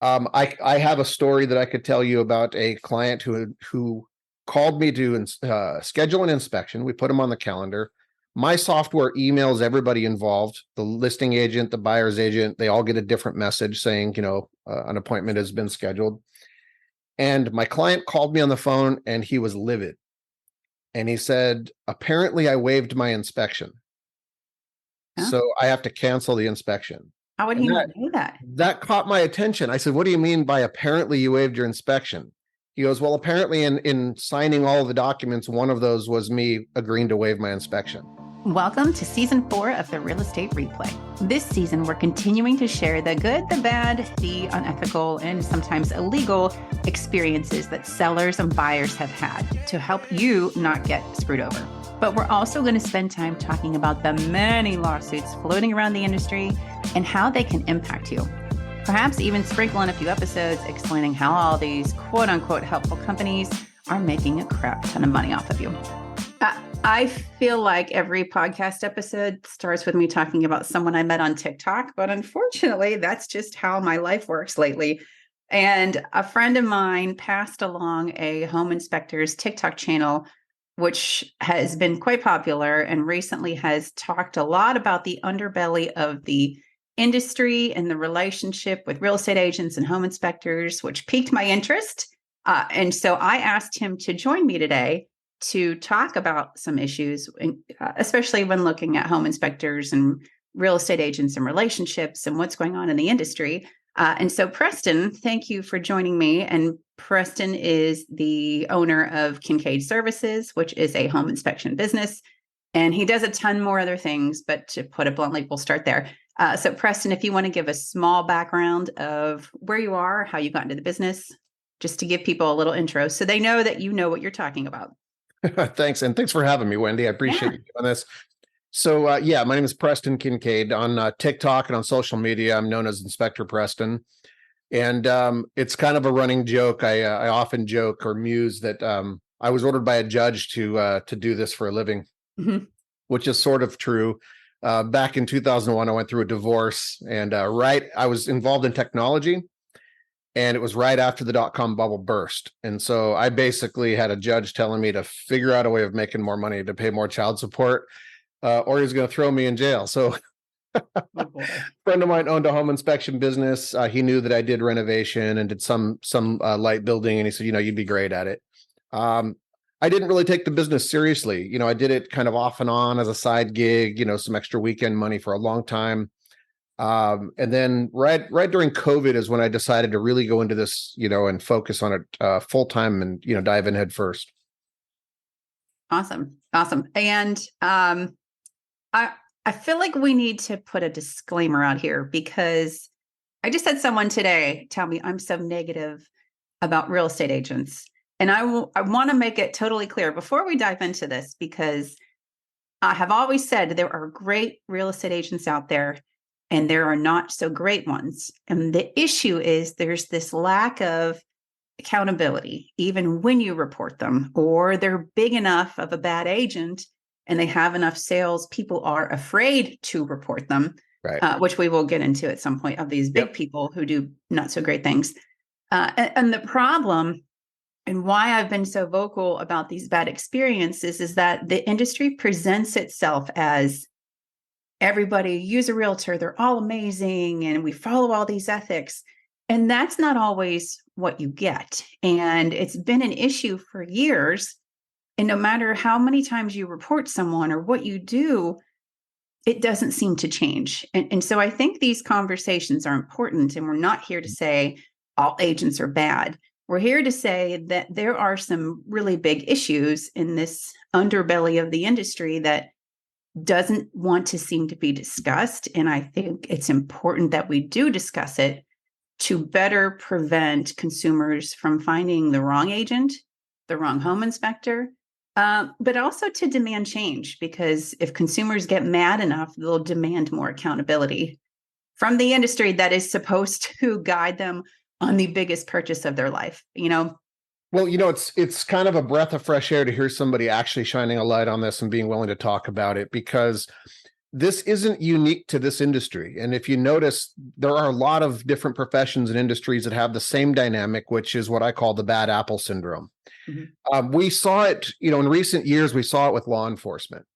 I have a story that I could tell you about a client who called me to schedule an inspection. We put him on the calendar. My software emails everybody involved, the listing agent, the buyer's agent. They all get a different message saying, an appointment has been scheduled. And my client called me on the phone and he was livid. And he said, apparently I waived my inspection. Huh? So I have to cancel the inspection. How would And he not know that? that caught my attention. I said, what do you mean by apparently you waived your inspection? He goes, well, apparently in signing all of the documents, one of those was me agreeing to waive my inspection. Welcome to season 4 of the Real Estate Replay. This season, we're continuing to share the good, the bad, the unethical, and sometimes illegal experiences that sellers and buyers have had to help you not get screwed over. But we're also going to spend time talking about the many lawsuits floating around the industry and how they can impact you. Perhaps even sprinkle in a few episodes explaining how all these quote unquote helpful companies are making a crap ton of money off of you. I feel like every podcast episode starts with me talking about someone I met on TikTok, but unfortunately, that's just how my life works lately. And a friend of mine passed along a home inspector's TikTok channel, which has been quite popular and recently has talked a lot about the underbelly of the industry and the relationship with real estate agents and home inspectors, which piqued my interest. And so I asked him to join me today to talk about some issues, especially when looking at home inspectors and real estate agents and relationships and what's going on in the industry. And so, Preston, thank you for joining me. And Preston is the owner of Kincaid Services, which is a home inspection business. And he does a ton more other things, but to put it bluntly, we'll start there. So, Preston, if you want to give a small background of where you are, how you got into the business, just to give people a little intro so they know that you know what you're talking about. Thanks. And thanks for having me, Wendy. I appreciate you doing this. So, my name is Preston Kincaid. On TikTok and on social media, I'm known as Inspector Preston. And it's kind of a running joke. I often joke or muse that I was ordered by a judge to do this for a living, which is sort of true. Back in 2001, I went through a divorce and I was involved in technology. And it was right after the dot-com bubble burst. And so I basically had a judge telling me to figure out a way of making more money to pay more child support, or he was going to throw me in jail. So a friend of mine owned a home inspection business. He knew that I did renovation and did some light building. And he said, you'd be great at it. I didn't really take the business seriously. I did it kind of off and on as a side gig, some extra weekend money for a long time. And then right during COVID is when I decided to really go into this, and focus on it full time and, dive in head first. Awesome. And I feel like we need to put a disclaimer out here because I just had someone today tell me I'm so negative about real estate agents. And I want to make it totally clear before we dive into this, because I have always said there are great real estate agents out there and there are not so great ones. And the issue is there's this lack of accountability, even when you report them, or they're big enough of a bad agent and they have enough sales, people are afraid to report them, right. Which we will get into at some point, of these big people who do not so great things. And the problem and why I've been so vocal about these bad experiences is that the industry presents itself as everybody use a realtor, they're all amazing, and we follow all these ethics. And that's not always what you get. And it's been an issue for years. And no matter how many times you report someone or what you do, it doesn't seem to change. And so I think these conversations are important. And we're not here to say all agents are bad. We're here to say that there are some really big issues in this underbelly of the industry that doesn't want to seem to be discussed. And I think it's important that we do discuss it to better prevent consumers from finding the wrong agent, the wrong home inspector, but also to demand change, because if consumers get mad enough, they'll demand more accountability from the industry that is supposed to guide them on the biggest purchase of their life, Well, it's kind of a breath of fresh air to hear somebody actually shining a light on this and being willing to talk about it, because this isn't unique to this industry. And if you notice, there are a lot of different professions and industries that have the same dynamic, which is what I call the bad apple syndrome. We saw it, in recent years, we saw it with law enforcement.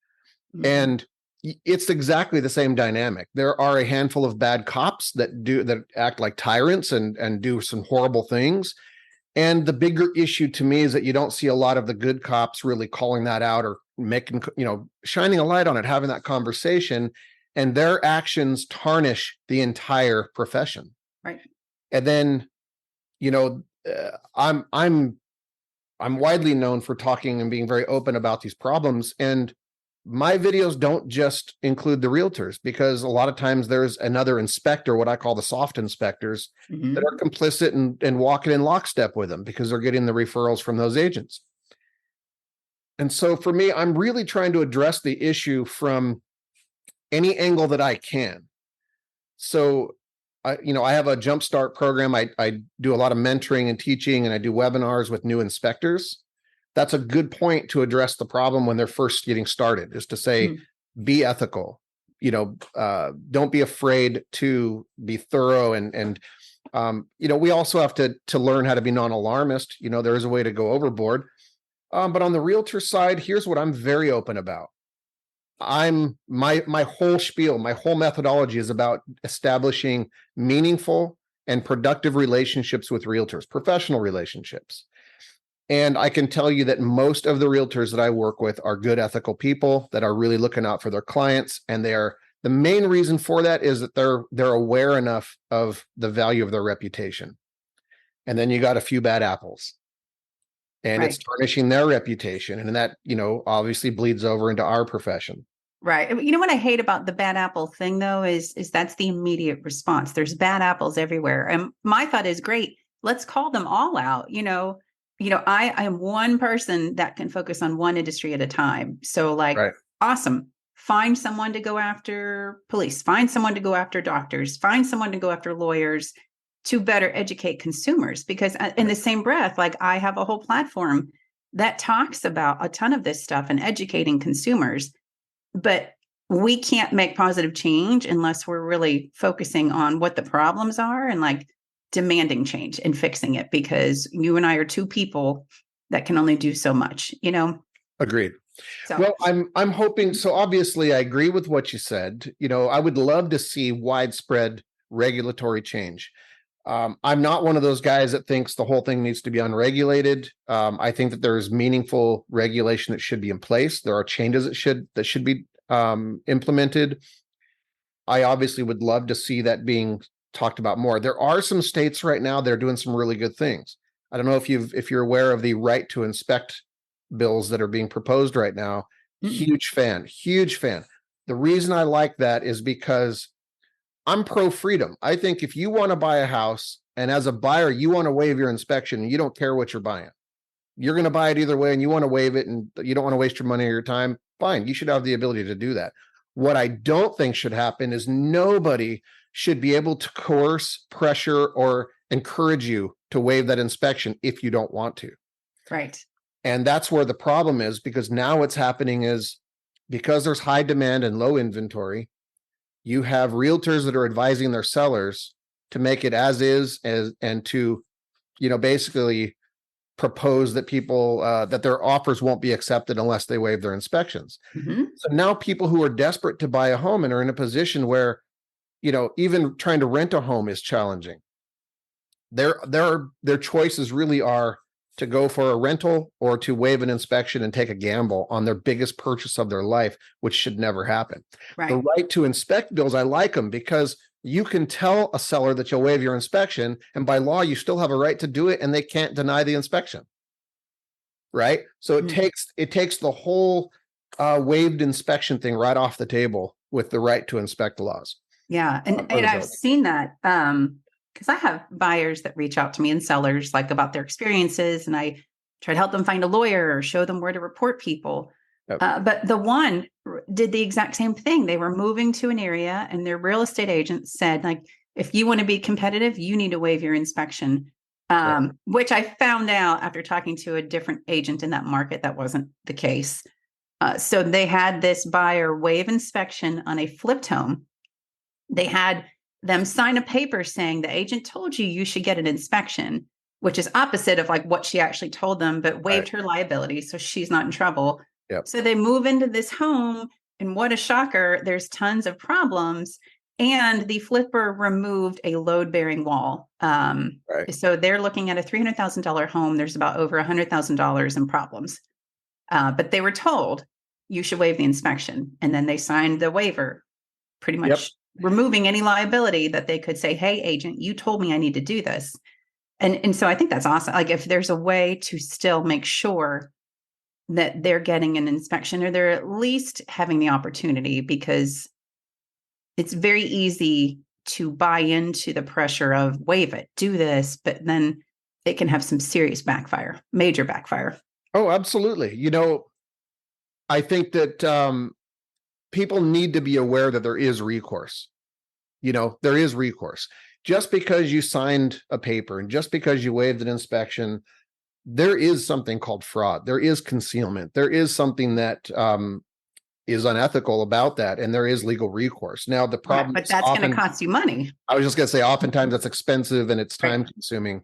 And it's exactly the same dynamic. There are a handful of bad cops that act like tyrants and do some horrible things. And the bigger issue to me is that you don't see a lot of the good cops really calling that out or making, shining a light on it, having that conversation, and their actions tarnish the entire profession. Right. And then, I'm widely known for talking and being very open about these problems. And my videos don't just include the realtors, because a lot of times there's another inspector, what I call the soft inspectors, that are complicit and walking in lockstep with them because they're getting the referrals from those agents. And so for me, I'm really trying to address the issue from any angle that I can. So, I have a jumpstart program. I do a lot of mentoring and teaching, and I do webinars with new inspectors. That's a good point to address the problem when they're first getting started, is to say, be ethical, don't be afraid to be thorough. And we also have to learn how to be non-alarmist. There is a way to go overboard. But on the realtor side, here's what I'm very open about. My whole spiel, my whole methodology is about establishing meaningful and productive relationships with realtors, professional relationships. And I can tell you that most of the realtors that I work with are good, ethical people that are really looking out for their clients. And the main reason for that is that they're aware enough of the value of their reputation. And then you got a few bad apples, and it's tarnishing their reputation. And that, obviously bleeds over into our profession. Right. You know what I hate about the bad apple thing, though, is that's the immediate response. There's bad apples everywhere. And my thought is, great, let's call them all out. I am one person that can focus on one industry at a time. So awesome. Find someone to go after police, find someone to go after doctors, find someone to go after lawyers to better educate consumers. Because in the same breath, I have a whole platform that talks about a ton of this stuff and educating consumers, but we can't make positive change unless we're really focusing on what the problems are and demanding change and fixing it, because you and I are two people that can only do so much, Agreed. So. Well, I'm hoping, so obviously I agree with what you said. I would love to see widespread regulatory change. I'm not one of those guys that thinks the whole thing needs to be unregulated. I think that there is meaningful regulation that should be in place. There are changes that should be implemented. I obviously would love to see that being talked about more. There are some states right now that are doing some really good things. I don't know if you're aware of the right to inspect bills that are being proposed right now. Huge fan. The reason I like that is because I'm pro freedom. I think if you want to buy a house and as a buyer, you want to waive your inspection and you don't care what you're buying, you're going to buy it either way and you want to waive it and you don't want to waste your money or your time, fine. You should have the ability to do that. What I don't think should happen is nobody should be able to coerce, pressure, or encourage you to waive that inspection if you don't want to. Right. And that's where the problem is, because now what's happening is, because there's high demand and low inventory, you have realtors that are advising their sellers to make it as is, and to, basically propose that people, that their offers won't be accepted unless they waive their inspections. So now people who are desperate to buy a home and are in a position where, even trying to rent a home is challenging. Their choices really are to go for a rental or to waive an inspection and take a gamble on their biggest purchase of their life, which should never happen. Right. The right to inspect bills, I like them because you can tell a seller that you'll waive your inspection, and by law, you still have a right to do it, and they can't deny the inspection. Right. So it takes the whole waived inspection thing right off the table with the right to inspect laws. Yeah. And I've seen that because I have buyers that reach out to me and sellers about their experiences, and I try to help them find a lawyer or show them where to report people. Yep. But the one did the exact same thing. They were moving to an area and their real estate agent said, if you want to be competitive, you need to waive your inspection. Which I found out after talking to a different agent in that market, that wasn't the case. So they had this buyer waive inspection on a flipped home. They had them sign a paper saying the agent told you you should get an inspection, which is opposite of like what she actually told them, but waived her liability. So she's not in trouble. Yep. So they move into this home, and what a shocker. There's tons of problems. And the flipper removed a load-bearing wall. So they're looking at a $300,000 home. There's about over $100,000 in problems. But they were told you should waive the inspection. And then they signed the waiver, pretty much removing any liability that they could say, hey, agent, you told me I need to do this. And so I think that's awesome. Like if there's a way to still make sure that they're getting an inspection, or they're at least having the opportunity, because it's very easy to buy into the pressure of waive it, do this, but then it can have some serious backfire, major backfire. Oh, absolutely. I think that people need to be aware that there is recourse. There is recourse. Just because you signed a paper and just because you waived an inspection, there is something called fraud. There is concealment. There is something that is unethical about that, and there is legal recourse. Now, the problem, but that's going to cost you money. I was just going to say, oftentimes that's expensive and it's time consuming.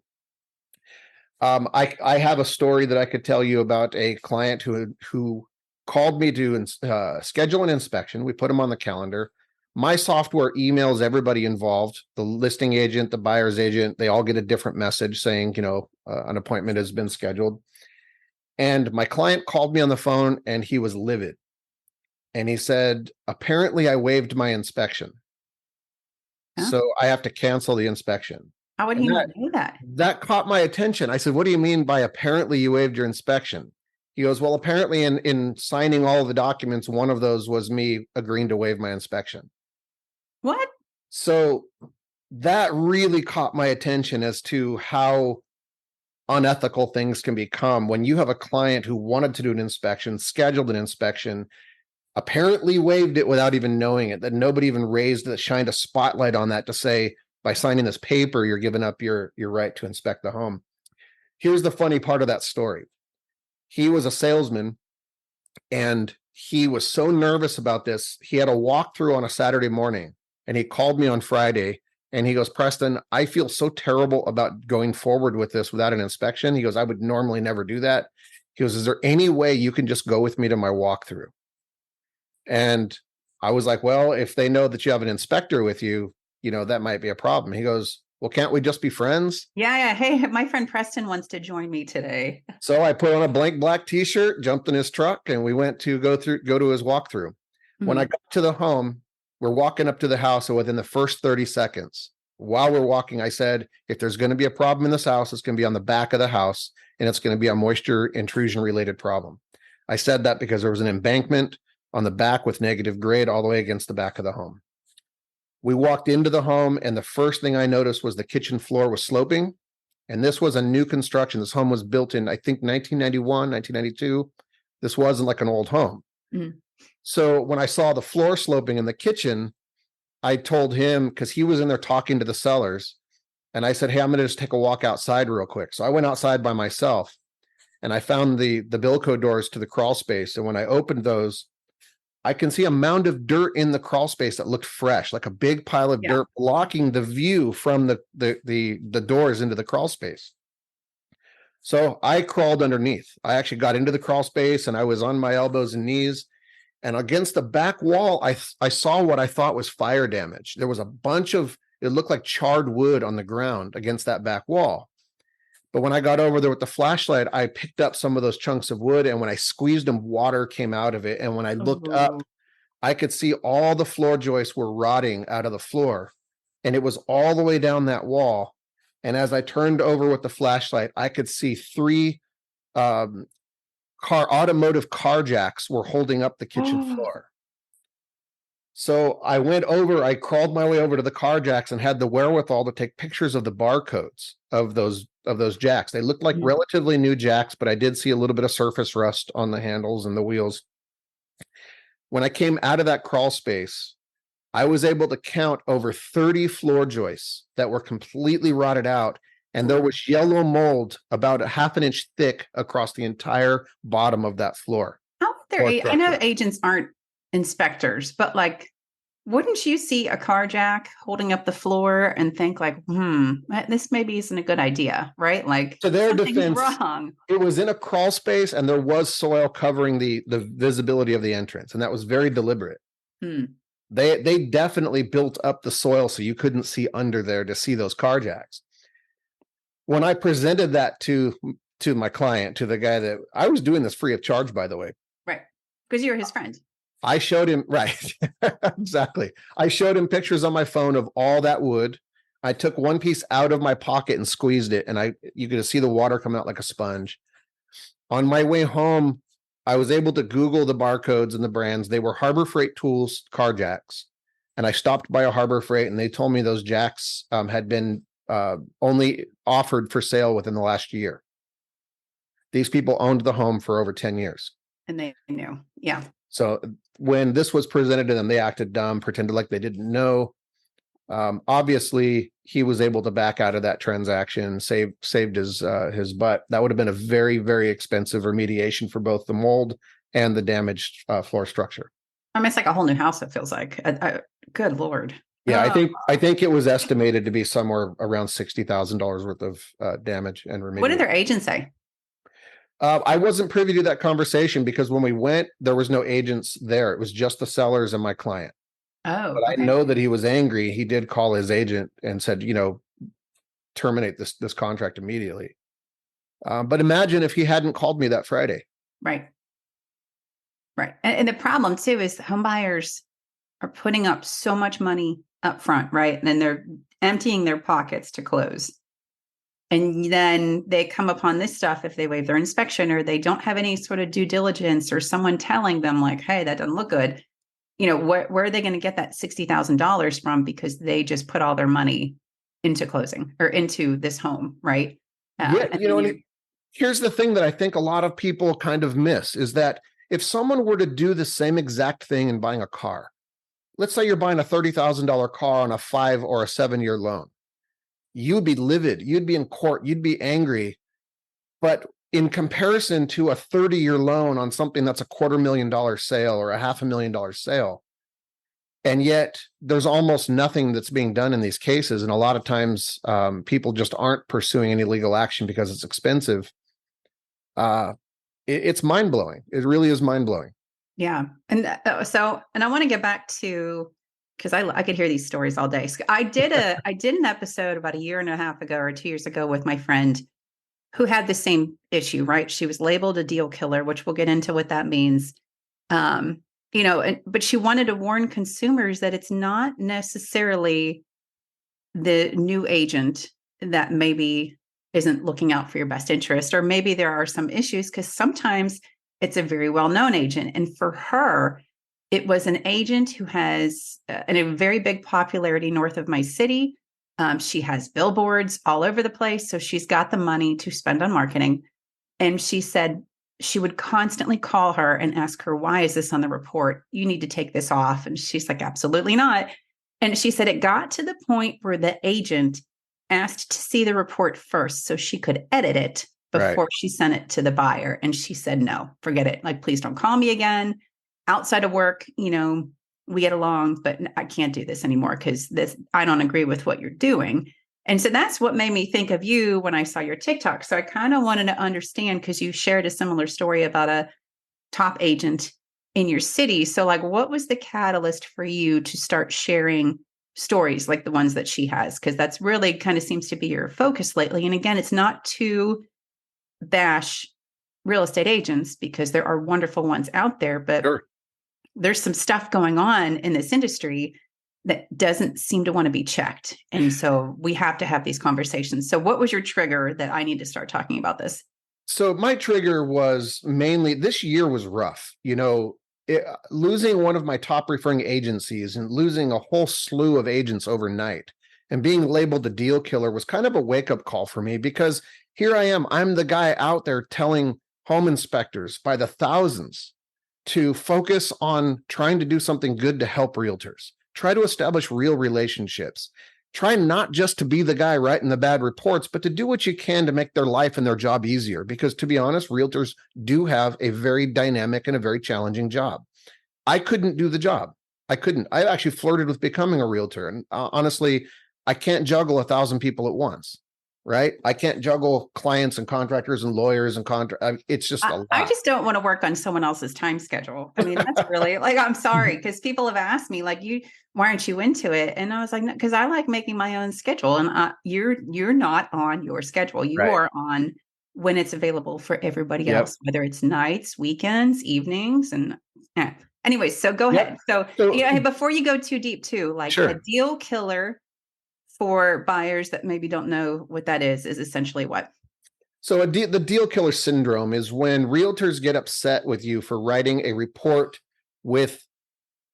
I have a story that I could tell you about a client who called me to schedule an inspection. We put him on the calendar. My software emails everybody involved, the listing agent, the buyer's agent. They all get a different message saying, an appointment has been scheduled. And my client called me on the phone and he was livid. And he said, apparently I waived my inspection. So I have to cancel the inspection. How would he not do that? That caught my attention. I said, what do you mean by apparently you waived your inspection? He goes, well, apparently in signing all of the documents, one of those was me agreeing to waive my inspection. What? So that really caught my attention as to how unethical things can become when you have a client who wanted to do an inspection, scheduled an inspection, apparently waived it without even knowing it, that nobody even shined a spotlight on that to say, by signing this paper, you're giving up your right to inspect the home. Here's the funny part of that story. He was a salesman and he was so nervous about this. He had a walkthrough on a Saturday morning and he called me on Friday and he goes, Preston, I feel so terrible about going forward with this without an inspection. He goes, I would normally never do that. He goes, is there any way you can just go with me to my walkthrough? And I was like, well, if they know that you have an inspector with you, that might be a problem. He goes, well, can't we just be friends? Yeah. Hey, my friend Preston wants to join me today. So I put on a blank black t-shirt, jumped in his truck, and we went to go to his walkthrough. Mm-hmm. When I got to the home, we're walking up to the house. And within the first 30 seconds, while we're walking, I said, if there's going to be a problem in this house, it's going to be on the back of the house, and it's going to be a moisture intrusion related problem. I said that because there was an embankment on the back with negative grade all the way against the back of the home. We walked into the home, and the first thing I noticed was the kitchen floor was sloping. And this was a new construction. This home was built in, I think, 1991, 1992. This wasn't like an old home. Mm-hmm. So when I saw the floor sloping in the kitchen, I told him, because he was in there talking to the sellers, and I said, hey, I'm going to just take a walk outside real quick. So I went outside by myself, and I found the Bilco doors to the crawl space. And when I opened those, I can see a mound of dirt in the crawl space that looked fresh, like a big pile of dirt blocking the view from the doors into the crawl space. So I crawled underneath. I actually got into the crawl space and I was on my elbows and knees. And against the back wall, I saw what I thought was fire damage. There was a bunch of, it looked like charred wood on the ground against that back wall. But when I got over there with the flashlight, I picked up some of those chunks of wood, and when I squeezed them, water came out of it. And when I looked up, I could see all the floor joists were rotting out of the floor, and it was all the way down that wall. And as I turned over with the flashlight, I could see 3 automotive car jacks were holding up the kitchen floor. So I crawled my way over to the car jacks and had the wherewithal to take pictures of the barcodes of those jacks. They looked like relatively new jacks, but I did see a little bit of surface rust on the handles and the wheels. When I came out of that crawl space, I was able to count over 30 floor joists that were completely rotted out, and there was yellow mold about a half an inch thick across the entire bottom of that floor. How I know agents aren't inspectors, but like, wouldn't you see a carjack holding up the floor and think like, this maybe isn't a good idea, right? Like, To their something's defense, wrong. it was in a crawl space and there was soil covering the visibility of the entrance, and that was very deliberate. They definitely built up the soil so you couldn't see under there to see those carjacks. When I presented that to my client, to the guy that I was doing this free of charge, by the way. Right. Because you're his friend. I showed him, right. Exactly. I showed him pictures on my phone of all that wood. I took one piece out of my pocket and squeezed it, and you could see the water come out like a sponge. On my way home, I was able to Google the barcodes and the brands. They were Harbor Freight Tools car jacks. And I stopped by a Harbor Freight, and they told me those jacks had been only offered for sale within the last year. These people owned the home for over 10 years. And they knew. Yeah. So when this was presented to them, they acted dumb, pretended like they didn't know. Obviously, he was able to back out of that transaction, saved his butt. That would have been a very, very expensive remediation for both the mold and the damaged floor structure. I mean, it's like a whole new house, it feels like. Good Lord. Yeah, I think it was estimated to be somewhere around $60,000 worth of damage and remediation. What did their agent say? I wasn't privy to that conversation because when we went, there was no agents there. It was just the sellers and my client. Oh, but okay. I know that he was angry. He did call his agent and said, terminate this contract immediately. But imagine if he hadn't called me that Friday. Right. And the problem too is home buyers are putting up so much money up front, right? And then they're emptying their pockets to close. And then they come upon this stuff if they waive their inspection or they don't have any sort of due diligence or someone telling them like, hey, that doesn't look good. Where are they going to get that $60,000 from? Because they just put all their money into closing or into this home, right? Here's the thing that I think a lot of people kind of miss is that if someone were to do the same exact thing in buying a car, let's say you're buying a $30,000 car on a 5 or a 7-year loan, you'd be livid, you'd be in court, you'd be angry. But in comparison to a 30-year loan on something that's a $250,000 sale or a $500,000 sale, and yet there's almost nothing that's being done in these cases. And a lot of times people just aren't pursuing any legal action because it's expensive. It's mind-blowing. It really is mind-blowing. Yeah. And I want to get back to, because I could hear these stories all day. So I did an episode about 1.5 years ago or 2 years ago with my friend who had the same issue, right? She was labeled a deal killer, which we'll get into what that means. But she wanted to warn consumers that it's not necessarily the new agent that maybe isn't looking out for your best interest, or maybe there are some issues because sometimes it's a very well-known agent. And for her, it was an agent who has a very big popularity north of my city. She has billboards all over the place. So she's got the money to spend on marketing. And she said she would constantly call her and ask her, why is this on the report? You need to take this off. And she's like, absolutely not. And she said it got to the point where the agent asked to see the report first so she could edit it before she sent it to the buyer. And she said, no, forget it. Like, please don't call me again. Outside of work, we get along, but I can't do this anymore because I don't agree with what you're doing. And so that's what made me think of you when I saw your TikTok. So I kind of wanted to understand, because you shared a similar story about a top agent in your city. So like, what was the catalyst for you to start sharing stories like the ones that she has? Because that's really kind of seems to be your focus lately. And again, it's not to bash real estate agents because there are wonderful ones out there, but there's some stuff going on in this industry that doesn't seem to want to be checked. And so we have to have these conversations. So what was your trigger that I need to start talking about this? So my trigger was mainly, this year was rough. Losing one of my top referring agencies and losing a whole slew of agents overnight and being labeled a deal killer was kind of a wake-up call for me, because here I am. I'm the guy out there telling home inspectors by the thousands to focus on trying to do something good to help realtors, try to establish real relationships, try not just to be the guy writing the bad reports, but to do what you can to make their life and their job easier. Because to be honest, realtors do have a very dynamic and a very challenging job. I couldn't do the job. I couldn't. I actually flirted with becoming a realtor. And honestly, I can't juggle 1,000 people at once, right? I can't juggle clients and contractors and lawyers and it's just a lot. I just don't want to work on someone else's time schedule. I mean, that's really like, I'm sorry, because people have asked me like, why aren't you into it? And I was like, no, because I like making my own schedule, and you're not on your schedule. You Right. are on when it's available for everybody Yep. else, whether it's nights, weekends, evenings, and yeah. Anyways, so go Yep. ahead. So yeah, before you go too deep too, like Sure. a deal killer for buyers that maybe don't know what that is essentially what? So the deal killer syndrome is when realtors get upset with you for writing a report with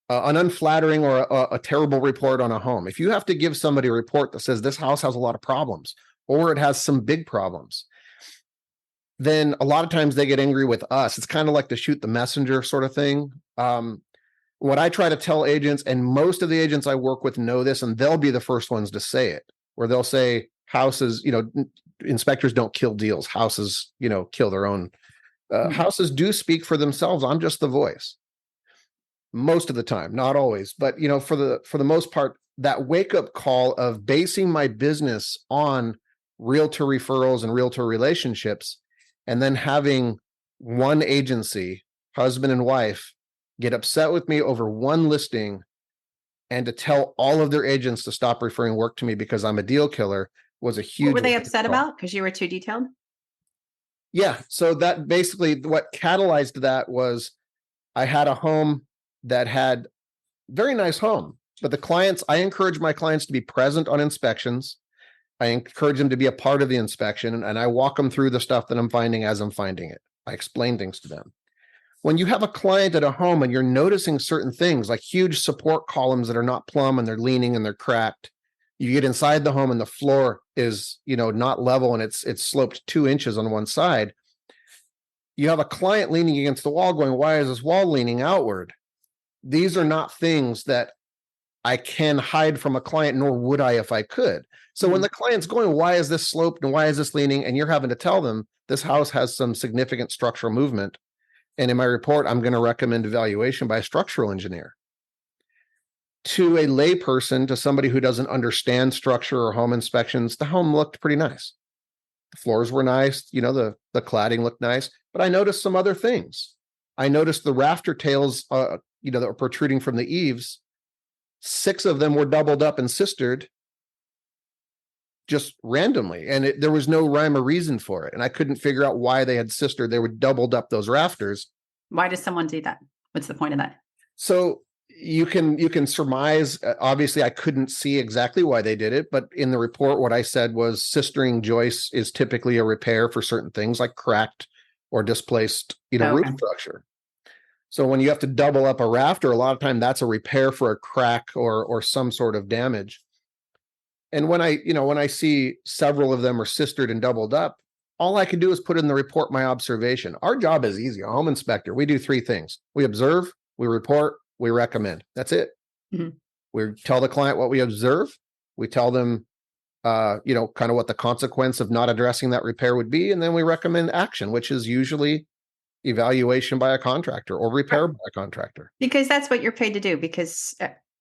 an unflattering or a terrible report on a home. If you have to give somebody a report that says this house has a lot of problems or it has some big problems, then a lot of times they get angry with us. It's kind of like the shoot the messenger sort of thing. What I try to tell agents, and most of the agents I work with know this, and they'll be the first ones to say it, where they'll say houses, inspectors don't kill deals. Houses, kill their own. Houses do speak for themselves. I'm just the voice. Most of the time, not always, but for the most part, that wake up call of basing my business on realtor referrals and realtor relationships, and then having one agency, husband and wife, get upset with me over one listing and to tell all of their agents to stop referring work to me because I'm a deal killer was a huge. What were they upset about? Because you were too detailed? Yeah. So that basically what catalyzed that was I had a home that had very nice home, but I encourage my clients to be present on inspections. I encourage them to be a part of the inspection, and I walk them through the stuff that I'm finding as I'm finding it. I explain things to them. When you have a client at a home and you're noticing certain things like huge support columns that are not plumb and they're leaning and they're cracked, you get inside the home and the floor is, not level and it's sloped 2 inches on one side. You have a client leaning against the wall going, why is this wall leaning outward? These are not things that I can hide from a client, nor would I if I could. So when the client's going, why is this sloped and why is this leaning? And you're having to tell them this house has some significant structural movement. And in my report, I'm going to recommend evaluation by a structural engineer. To a layperson, to somebody who doesn't understand structure or home inspections, the home looked pretty nice. The floors were nice, the cladding looked nice, but I noticed some other things. I noticed the rafter tails, that were protruding from the eaves. 6 of them were doubled up and sistered just randomly, and there was no rhyme or reason for it. And I couldn't figure out why they had sistered. They were doubled up those rafters. Why does someone do that? What's the point of that? So you can surmise. Obviously, I couldn't see exactly why they did it, but in the report, what I said was sistering joists is typically a repair for certain things like cracked or displaced, roof structure. So when you have to double up a rafter, a lot of time that's a repair for a crack or some sort of damage. And when I see several of them are sistered and doubled up, all I can do is put in the report my observation. Our job is easy. A home inspector, we do 3 things. We observe, we report, we recommend. That's it. Mm-hmm. We tell the client what we observe. We tell them, kind of what the consequence of not addressing that repair would be. And then we recommend action, which is usually evaluation by a contractor or repair by a contractor. Because that's what you're paid to do. Because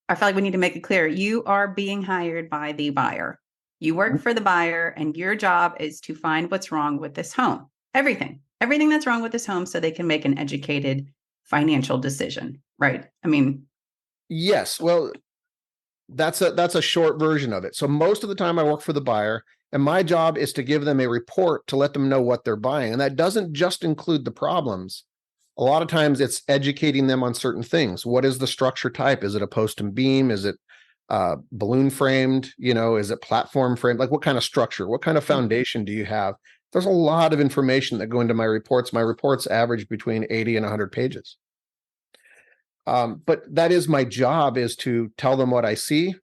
I feel like we need to make it clear. You are being hired by the buyer. You work for the buyer, and your job is to find what's wrong with this home. Everything that's wrong with this home so they can make an educated financial decision, right? I mean, yes. Well, that's a short version of it. So most of the time I work for the buyer, and my job is to give them a report to let them know what they're buying. And that doesn't just include the problems. A lot of times it's educating them on certain things. What is the structure type? Is it a post and beam? Is it balloon framed? Is it platform framed? Like what kind of structure? What kind of foundation do you have? There's a lot of information that go into my reports. My reports average between 80 and 100 pages. But that is my job, is to tell them what I see,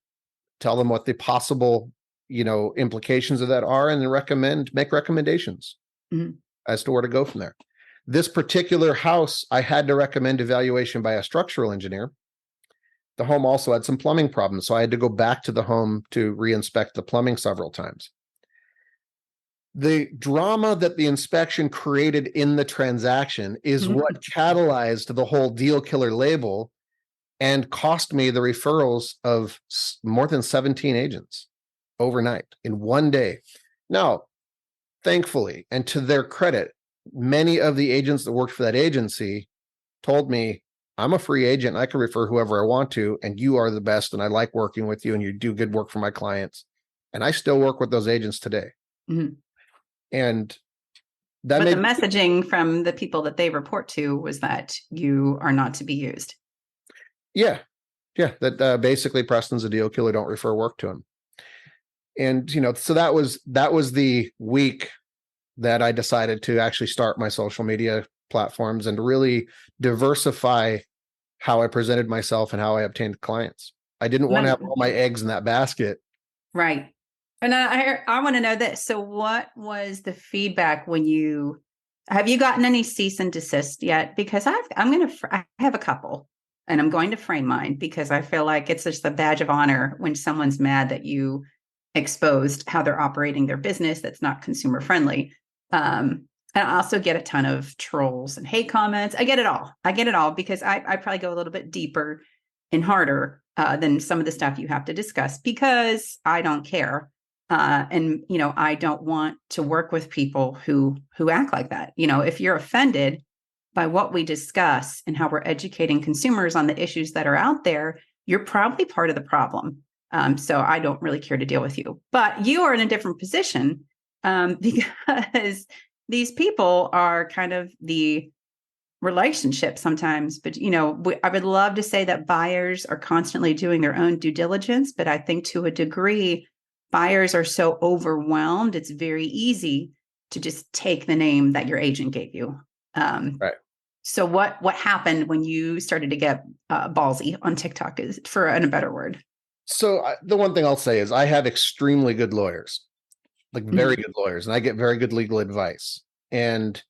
tell them what the possible, implications of that are, and then make recommendations as to where to go from there. This particular house, I had to recommend evaluation by a structural engineer The home also had some plumbing problems, so I had to go back to the home to re-inspect the plumbing several times. The drama that the inspection created in the transaction is what catalyzed the whole deal killer label and cost me the referrals of more than 17 agents overnight in one day. Now, thankfully, and to their credit, many of the agents that worked for that agency told me, I'm a free agent. I can refer whoever I want to, and you are the best. And I like working with you, and you do good work for my clients. And I still work with those agents today. Mm-hmm. And that but the messaging from the people that they report to was that you are not to be used. Yeah. That basically Preston's a deal killer. Don't refer work to him. And, so that was the week that I decided to actually start my social media platforms and really diversify how I presented myself and how I obtained clients. I didn't want to have all my eggs in that basket. Right. And I want to know this. So what was the feedback when have you gotten any cease and desist yet? Because I have a couple, and I'm going to frame mine because I feel like it's just a badge of honor when someone's mad that you exposed how they're operating their business that's not consumer friendly. And I also get a ton of trolls and hate comments. I get it all because I probably go a little bit deeper and harder than some of the stuff you have to discuss because I don't care. And I don't want to work with people who act like that. If you're offended by what we discuss and how we're educating consumers on the issues that are out there, you're probably part of the problem. So I don't really care to deal with you. But you are in a different position because these people are kind of the relationship sometimes. But, I would love to say that buyers are constantly doing their own due diligence. But I think to a degree, buyers are so overwhelmed, it's very easy to just take the name that your agent gave you. Right. So what happened when you started to get ballsy on TikTok, is for a better word? So the one thing I'll say is I have extremely good lawyers, like very good lawyers, and I get very good legal advice. And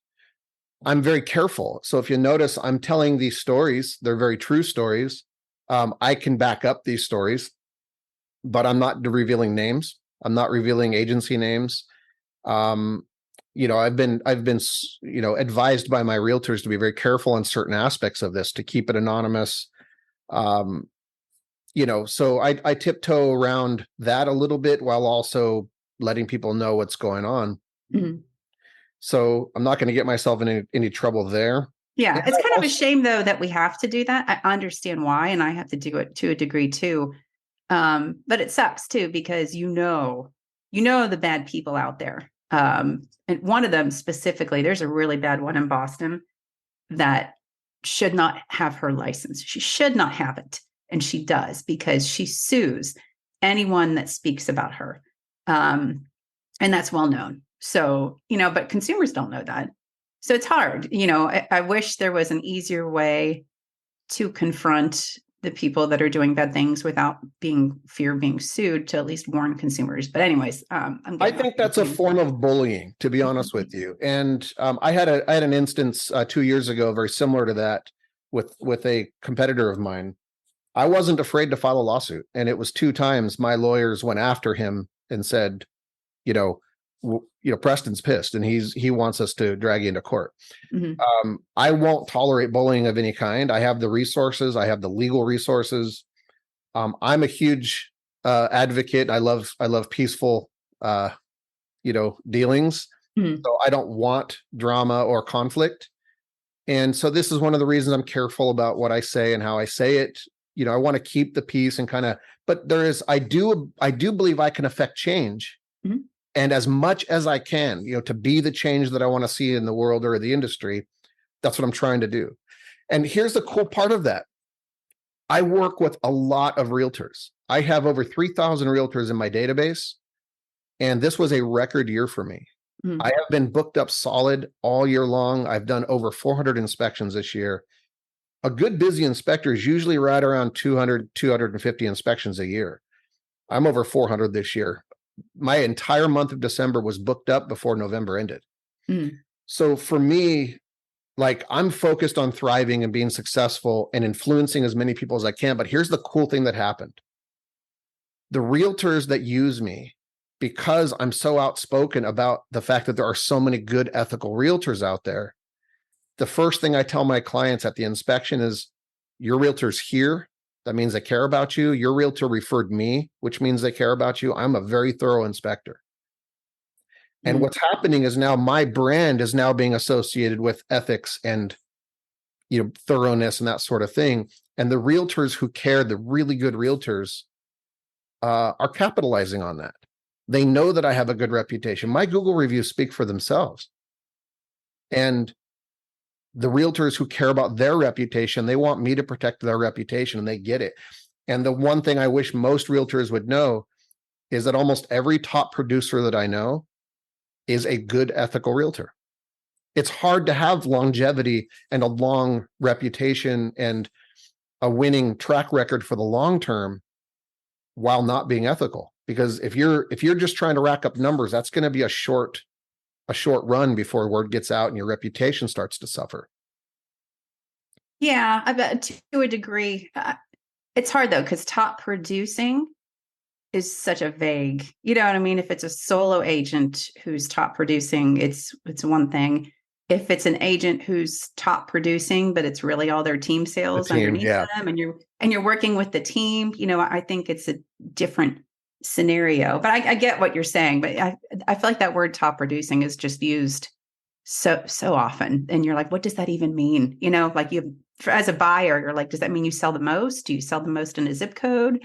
I'm very careful. So if you notice, I'm telling these stories, they're very true stories. I can back up these stories, but I'm not revealing names. I'm not revealing agency names. I've been advised by my realtors to be very careful on certain aspects of this, to keep it anonymous. So I tiptoe around that a little bit while also letting people know what's going on. Mm-hmm. So I'm not going to get myself in any trouble there. Yeah, it's kind of a shame though that we have to do that. I understand why, and I have to do it to a degree too. But it sucks too because the bad people out there. And one of them specifically, there's a really bad one in Boston that should not have her license. She should not have it. And she does because she sues anyone that speaks about her. And that's well known. So, but consumers don't know that. So it's hard. I wish there was an easier way to confront the people that are doing bad things without fear of being sued, to at least warn consumers. But anyways, I think that's a form of bullying, to be honest with you. And I had an instance 2 years ago, very similar to that, with a competitor of mine. I wasn't afraid to file a lawsuit, and it was 2 times my lawyers went after him and said, Preston's pissed and he wants us to drag you into court. Mm-hmm. I won't tolerate bullying of any kind. I have the resources. I have the legal resources. I'm a huge advocate. I love peaceful, dealings. Mm-hmm. So I don't want drama or conflict. And so this is one of the reasons I'm careful about what I say and how I say it. I want to keep the peace and but I do believe I can affect change. Mm-hmm. And as much as I can, to be the change that I want to see in the world or the industry, that's what I'm trying to do. And here's the cool part of that. I work with a lot of realtors. I have over 3,000 realtors in my database. And this was a record year for me. Mm-hmm. I have been booked up solid all year long. I've done over 400 inspections this year. A good busy inspector is usually right around 200, 250 inspections a year. I'm over 400 this year. My entire month of December was booked up before November ended. Mm. So for me, Like I'm focused on thriving and being successful and influencing as many people as I can. But here's the cool thing that happened. The realtors that use me, because I'm so outspoken about the fact that there are so many good ethical realtors out there, the first thing I tell my clients at the inspection is, your realtor's here. That means they care about you. Your realtor referred me, which means they care about you. I'm a very thorough inspector. And what's happening is now my brand is now being associated with ethics and, thoroughness and that sort of thing. And the realtors who care, the really good realtors, are capitalizing on that. They know that I have a good reputation. My Google reviews speak for themselves. And the realtors who care about their reputation, they want me to protect their reputation, and they get it. And the one thing I wish most realtors would know is that almost every top producer that I know is a good ethical realtor. It's hard to have longevity and a long reputation and a winning track record for the long term while not being ethical. Because if you're just trying to rack up numbers, that's going to be a short run before word gets out and your reputation starts to suffer. Yeah, I bet to a degree. It's hard though, because top producing is such a vague, you know what I mean? If it's a solo agent who's top producing, it's one thing. If it's an agent who's top producing, but it's really all their team sales underneath them, and you're working with the team, I think it's a different scenario. But I get what you're saying, but I feel like that word top producing is just used so often, and you're like, what does that even mean? Like as a buyer, you're like, does that mean you sell the most? Do you sell the most in a zip code?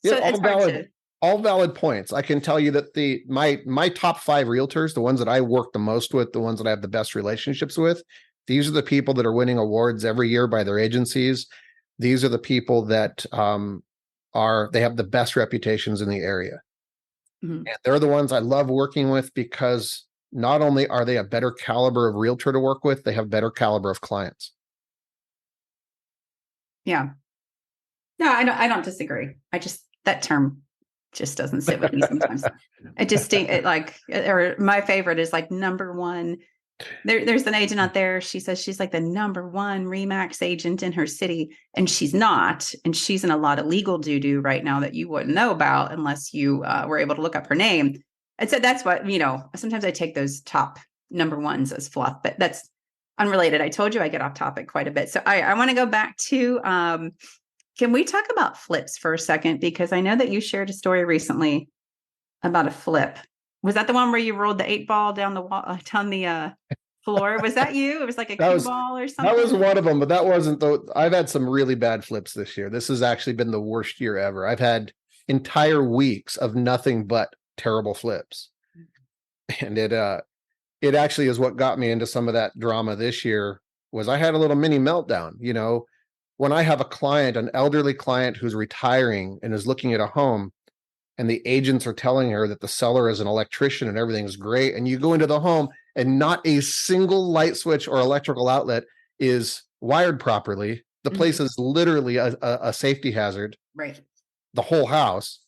So it's all valid points. I can tell you that my top 5 realtors, the ones that I work the most with, the ones that I have the best relationships with, these are the people that are winning awards every year by their agencies. These are the people that they have the best reputations in the area. Mm-hmm. And they're the ones I love working with because not only are they a better caliber of realtor to work with, they have better caliber of clients. Yeah. No, I don't disagree. That term just doesn't sit with me sometimes. Or my favorite is like number one. There's an agent out there. She says she's like the number one Remax agent in her city, and she's not. And she's in a lot of legal doo-doo right now that you wouldn't know about unless you were able to look up her name. And so that's what, sometimes I take those top number ones as fluff, but that's unrelated. I told you I get off topic quite a bit. So I want to go back to, can we talk about flips for a second? Because I know that you shared a story recently about a flip. Was that the one where you rolled the 8-ball down the wall, down the floor? Was that you? It was like a cue ball or something? That was one of them, but that wasn't I've had some really bad flips this year. This has actually been the worst year ever. I've had entire weeks of nothing but terrible flips. And it actually is what got me into some of that drama this year. Was I had a little mini meltdown, when I have a client, an elderly client who's retiring and is looking at a home, and the agents are telling her that the seller is an electrician and everything's great, and you go into the home and not a single light switch or electrical outlet is wired properly. The place is literally a safety hazard. Right. The whole house.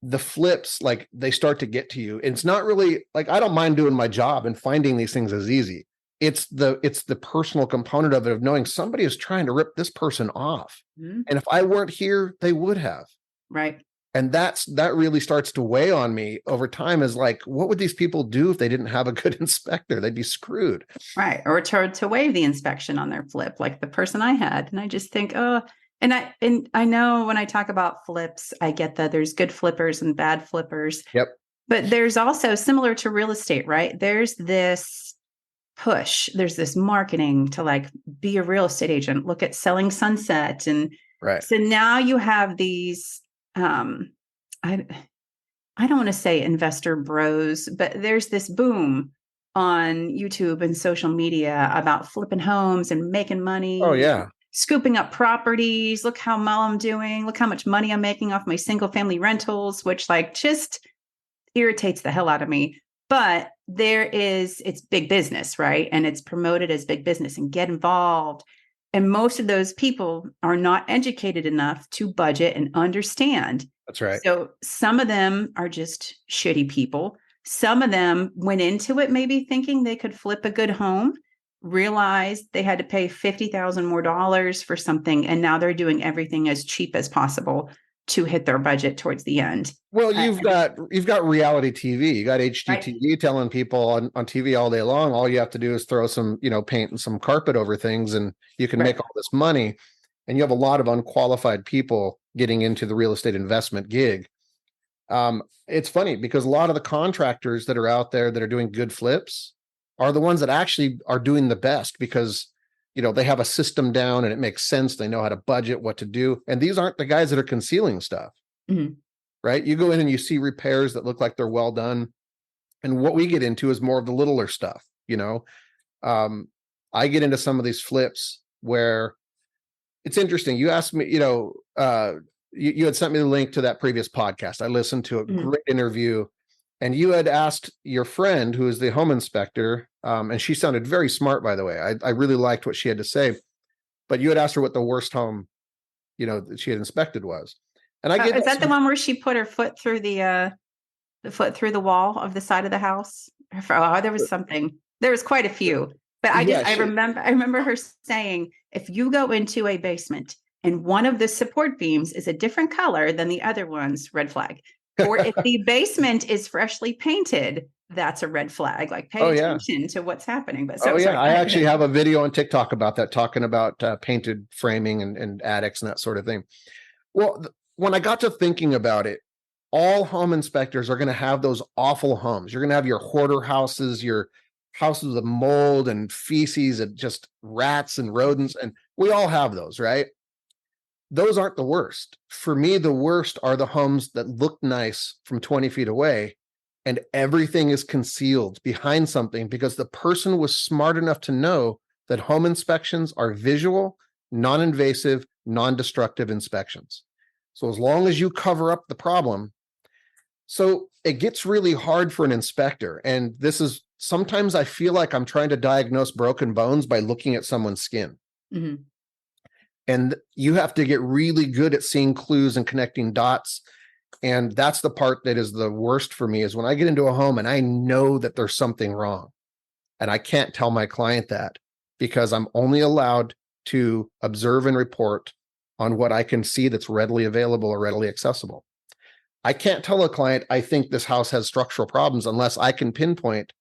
The flips, like, they start to get to you. It's not really like, I don't mind doing my job, and finding these things is easy. It's the personal component of it, of knowing somebody is trying to rip this person off. Mm-hmm. And if I weren't here, they would have. Right. And that really starts to weigh on me over time, is like, what would these people do if they didn't have a good inspector? They'd be screwed. Right. Or to waive the inspection on their flip, like the person I had. And I just think, and I know when I talk about flips, I get that there's good flippers and bad flippers. Yep. But there's also, similar to real estate, right? There's this push, there's this marketing to like be a real estate agent, look at Selling Sunset. And right. So now you have these, I don't want to say investor bros, but there's this boom on YouTube and social media about flipping homes and making money. Oh yeah. Scooping up properties. Look how well I'm doing. Look how much money I'm making off my single family rentals, which like just irritates the hell out of me. But it's big business, right? And it's promoted as big business, and get involved. And most of those people are not educated enough to budget and understand. That's right. So some of them are just shitty people. Some of them went into it maybe thinking they could flip a good home, realized they had to pay $50,000 more for something, and now they're doing everything as cheap as possible to hit their budget towards the end. Well, you've got reality TV, you got HGTV right. telling people on TV all day long, all you have to do is throw some, paint and some carpet over things and you can make all this money. And you have a lot of unqualified people getting into the real estate investment gig. It's funny because a lot of the contractors that are out there that are doing good flips are the ones that actually are doing the best because, they have a system down and it makes sense. They know how to budget, what to do. And these aren't the guys that are concealing stuff, right? You go in and you see repairs that look like they're well done. And what we get into is more of the littler stuff, I get into some of these flips where it's interesting. You asked me, you had sent me the link to that previous podcast. I listened to a great interview, and you had asked your friend, who is the home inspector, and she sounded very smart, by the way. I really liked what she had to say, but you had asked her what the worst home, that she had inspected was. And I get is that the one where she put her foot through the foot through the wall of the side of the house? Oh, there was something. There was quite a few. But I remember her saying, if you go into a basement and one of the support beams is a different color than the other ones, red flag. Or if the basement is freshly painted, that's a red flag. Like pay attention to what's happening. But I actually have a video on TikTok about that, talking about painted framing and attics and that sort of thing. Well, when I got to thinking about it, all home inspectors are going to have those awful homes. You're going to have your hoarder houses, your houses of mold and feces and just rats and rodents. And we all have those, right? Those aren't the worst. For me, the worst are the homes that look nice from 20 feet away and everything is concealed behind something because the person was smart enough to know that home inspections are visual, non-invasive, non-destructive inspections. So as long as you cover up the problem, so it gets really hard for an inspector. And this is sometimes I feel like I'm trying to diagnose broken bones by looking at someone's skin. And you have to get really good at seeing clues and connecting dots. And that's the part that is the worst for me, is when I get into a home and I know that there's something wrong. And I can't tell my client that because I'm only allowed to observe and report on what I can see that's readily available or readily accessible. I can't tell a client, I think this house has structural problems, unless I can pinpoint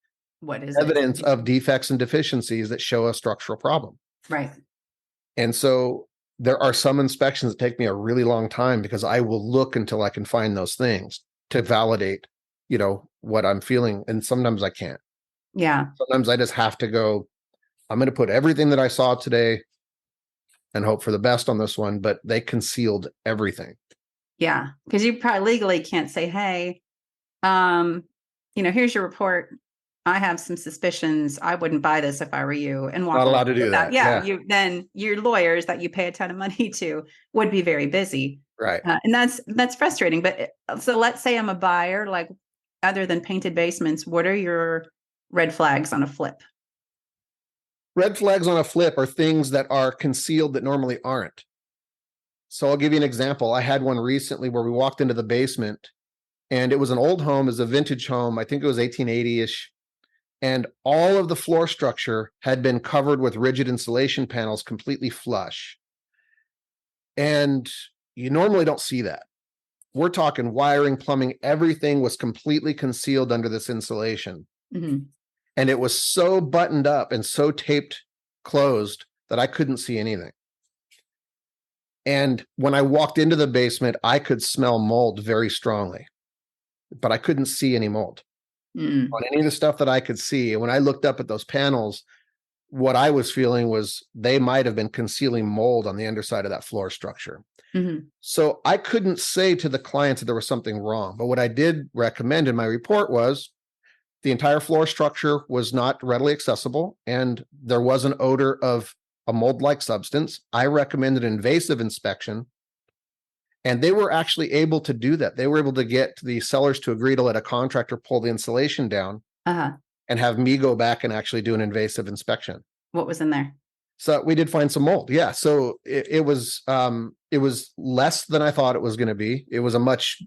what is evidence of defects and deficiencies that show a structural problem. Right. And so there are some inspections that take me a really long time because I will look until I can find those things to validate, what I'm feeling. And sometimes I can't. Yeah. Sometimes I just have to go, I'm going to put everything that I saw today and hope for the best on this one, but they concealed everything. Yeah. Because you probably legally can't say, hey, here's your report. I have some suspicions. I wouldn't buy this if I were you, and walk. Not allowed to do that. Yeah. Then your lawyers that you pay a ton of money to would be very busy. Right. And that's frustrating. But so let's say I'm a buyer, like other than painted basements, what are your red flags on a flip? Red flags on a flip are things that are concealed that normally aren't. So I'll give you an example. I had one recently where we walked into the basement and it was an old home, it was a vintage home. I think it was 1880-ish. And all of the floor structure had been covered with rigid insulation panels, completely flush. And you normally don't see that. We're talking wiring, plumbing, everything was completely concealed under this insulation. And it was so buttoned up and so taped closed that I couldn't see anything. And when I walked into the basement, I could smell mold very strongly, but I couldn't see any mold on any of the stuff that I could see. And when I looked up at those panels, what I was feeling was they might have been concealing mold on the underside of that floor structure. So I couldn't say to the clients that there was something wrong. But what I did recommend in my report was the entire floor structure was not readily accessible, and there was an odor of a mold-like substance. I recommended invasive inspection, and they were actually able to do that. They were able to get the sellers to agree to let a contractor pull the insulation down and have me go back and actually do an invasive inspection. What was in there? So we did find some mold. Yeah. So it was less than I thought it was going to be. It was a much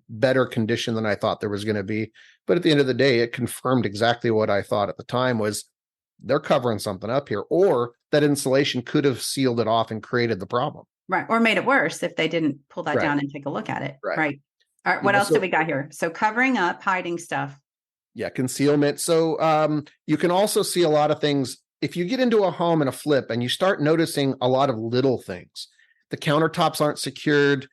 better condition than I thought there was going to be. But at the end of the day, it confirmed exactly what I thought at the time was they're covering something up here, or that insulation could have sealed it off and created the problem. Right. Or made it worse if they didn't pull that Right. down and take a look at it. Right. Right. All right. What else do we got here? So covering up, hiding stuff. Yeah. Concealment. So you can also see a lot of things. If you get into a home and a flip and you start noticing a lot of little things, the countertops aren't secured,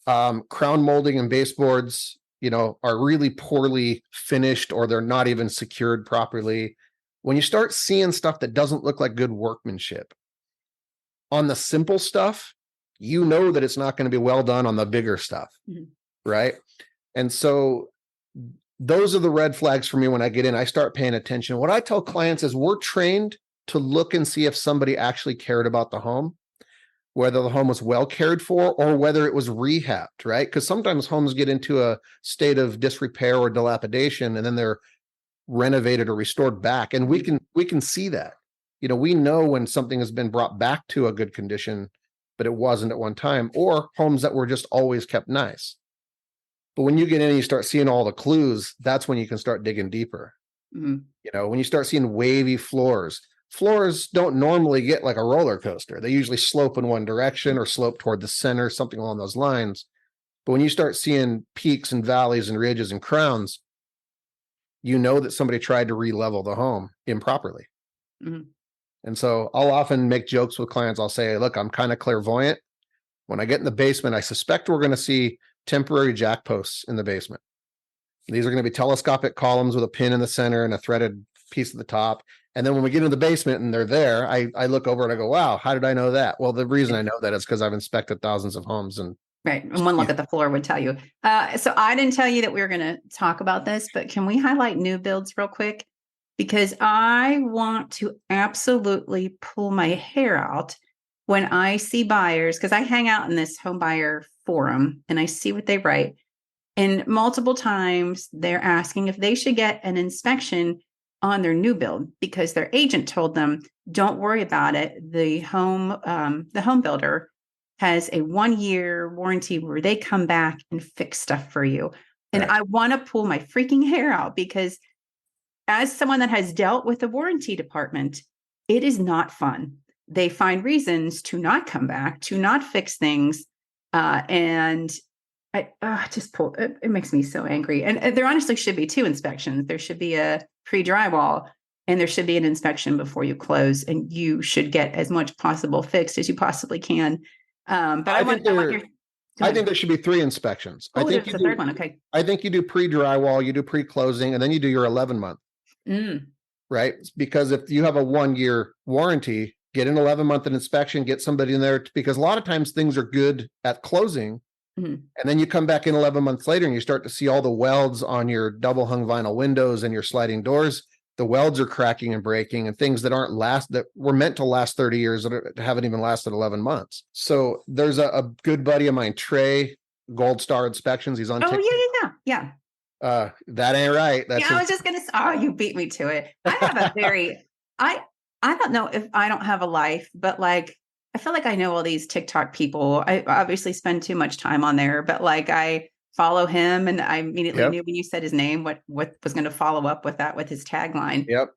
crown molding and baseboards, are really poorly finished, or they're not even secured properly. When you start seeing stuff that doesn't look like good workmanship on the simple stuff, that it's not going to be well done on the bigger stuff. Mm-hmm. Right. And so those are the red flags for me. When I get in, I start paying attention. What I tell clients is we're trained to look and see if somebody actually cared about the home, whether the home was well cared for or whether it was rehabbed, right? Because sometimes homes get into a state of disrepair or dilapidation, and then they're renovated or restored back. And we can see that. We know when something has been brought back to a good condition, but it wasn't at one time, or homes that were just always kept nice. But when you get in and you start seeing all the clues, that's when you can start digging deeper. Mm-hmm. When you start seeing wavy floors don't normally get like a roller coaster. They usually slope in one direction or slope toward the center, something along those lines. But when you start seeing peaks and valleys and ridges and crowns, that somebody tried to re-level the home improperly. Mm-hmm. And so I'll often make jokes with clients. I'll say, look, I'm kind of clairvoyant. When I get in the basement, I suspect we're going to see temporary jack posts in the basement. These are going to be telescopic columns with a pin in the center and a threaded piece at the top. And then when we get into the basement and they're there, I look over and I go, wow, how did I know that? Well, the reason I know that is because I've inspected thousands of homes. And right. And one look at the floor would tell you. So I didn't tell you that we were going to talk about this, but can we highlight new builds real quick? Because I want to absolutely pull my hair out when I see buyers, because I hang out in this home buyer forum and I see what they write. And multiple times they're asking if they should get an inspection on their new build because their agent told them, don't worry about it. The home builder has a 1-year warranty where they come back and fix stuff for you. And right. I want to pull my freaking hair out because as someone that has dealt with the warranty department, it is not fun. They find reasons to not come back, to not fix things. And I just pull it makes me so angry. And there honestly should be 2 inspections. There should be a pre-drywall and there should be an inspection before you close. And you should get as much possible fixed as you possibly can. But I think there should be 3 inspections. Oh, there's the third one. Okay. I think you do pre-drywall, you do pre-closing, and then you do your 11-month. Right? Because if you have a 1-year warranty, get an 11-month inspection, get somebody in there, because a lot of times things are good at closing. Mm-hmm. And then you come back in 11 months later and you start to see all the welds on your double hung vinyl windows and your sliding doors. The welds are cracking and breaking, and things that were meant to last 30 years that haven't even lasted 11 months. So there's a good buddy of mine, Trey, Gold Star Inspections. He's on TikTok. Yeah. That ain't right. I was just going to, you beat me to it. I have a very, I don't know if I don't have a life, but like, I feel like I know all these TikTok people. I obviously spend too much time on there, but like I follow him and I immediately knew when you said his name, what was going to follow up with that, with his tagline. Yep.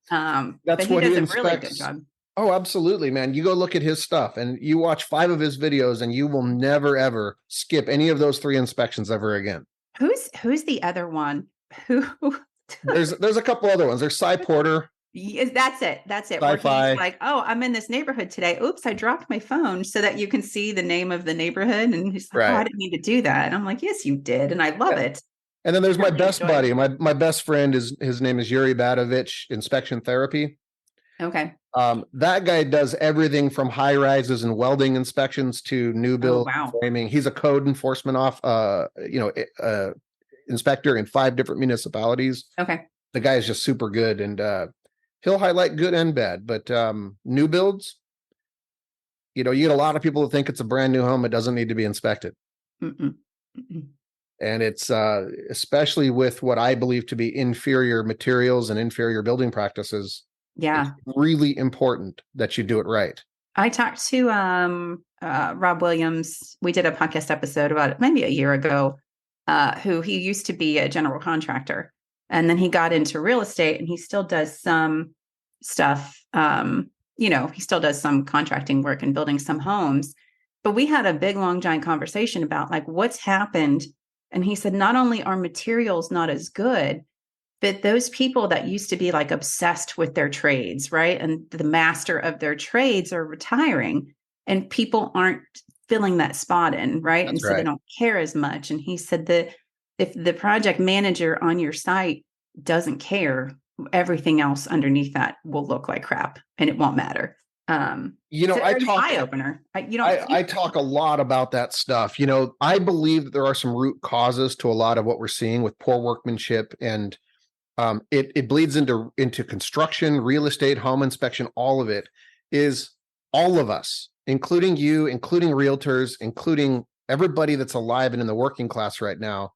That's what he does a really good job. Oh, absolutely, man. You go look at his stuff and you watch 5 of his videos and you will never, ever skip any of those 3 inspections ever again. Who's the other one? There's a couple other ones. There's Cy Porter. Yes, that's it. Sci-fi. He's like, oh, I'm in this neighborhood today. Oops, I dropped my phone so that you can see the name of the neighborhood. And he's like, oh, I didn't mean to do that. And I'm like, yes, you did. And I love it. And then there's my best buddy. My best friend his name is Yuri Badovich, Inspection Therapy. Okay. That guy does everything from high rises and welding inspections to new build framing. He's a code enforcement inspector in 5 different municipalities. Okay. The guy is just super good, and he'll highlight good and bad. But new builds, you get a lot of people that think it's a brand new home. It doesn't need to be inspected. And it's especially with what I believe to be inferior materials and inferior building practices, Yeah. It's really important that you do it right. I talked to Rob Williams. We did a podcast episode about it maybe a year ago, who he used to be a general contractor. And then he got into real estate and he still does some stuff. He still does some contracting work and building some homes. But we had a big, long, giant conversation about like what's happened. And he said, not only are materials not as good, but those people that used to be like obsessed with their trades, right? And the master of their trades are retiring and people aren't filling that spot in, right? And That's so they right. don't care as much. And he said that if the project manager on your site doesn't care, everything else underneath that will look like crap and it won't matter. You It's know, an eye opener. I talk a lot about that stuff. You know, I believe that there are some root causes to a lot of what we're seeing with poor workmanship, and it bleeds into construction, real estate, home inspection. All of it is all of us, including you, including realtors, including everybody that's alive and in the working class right now.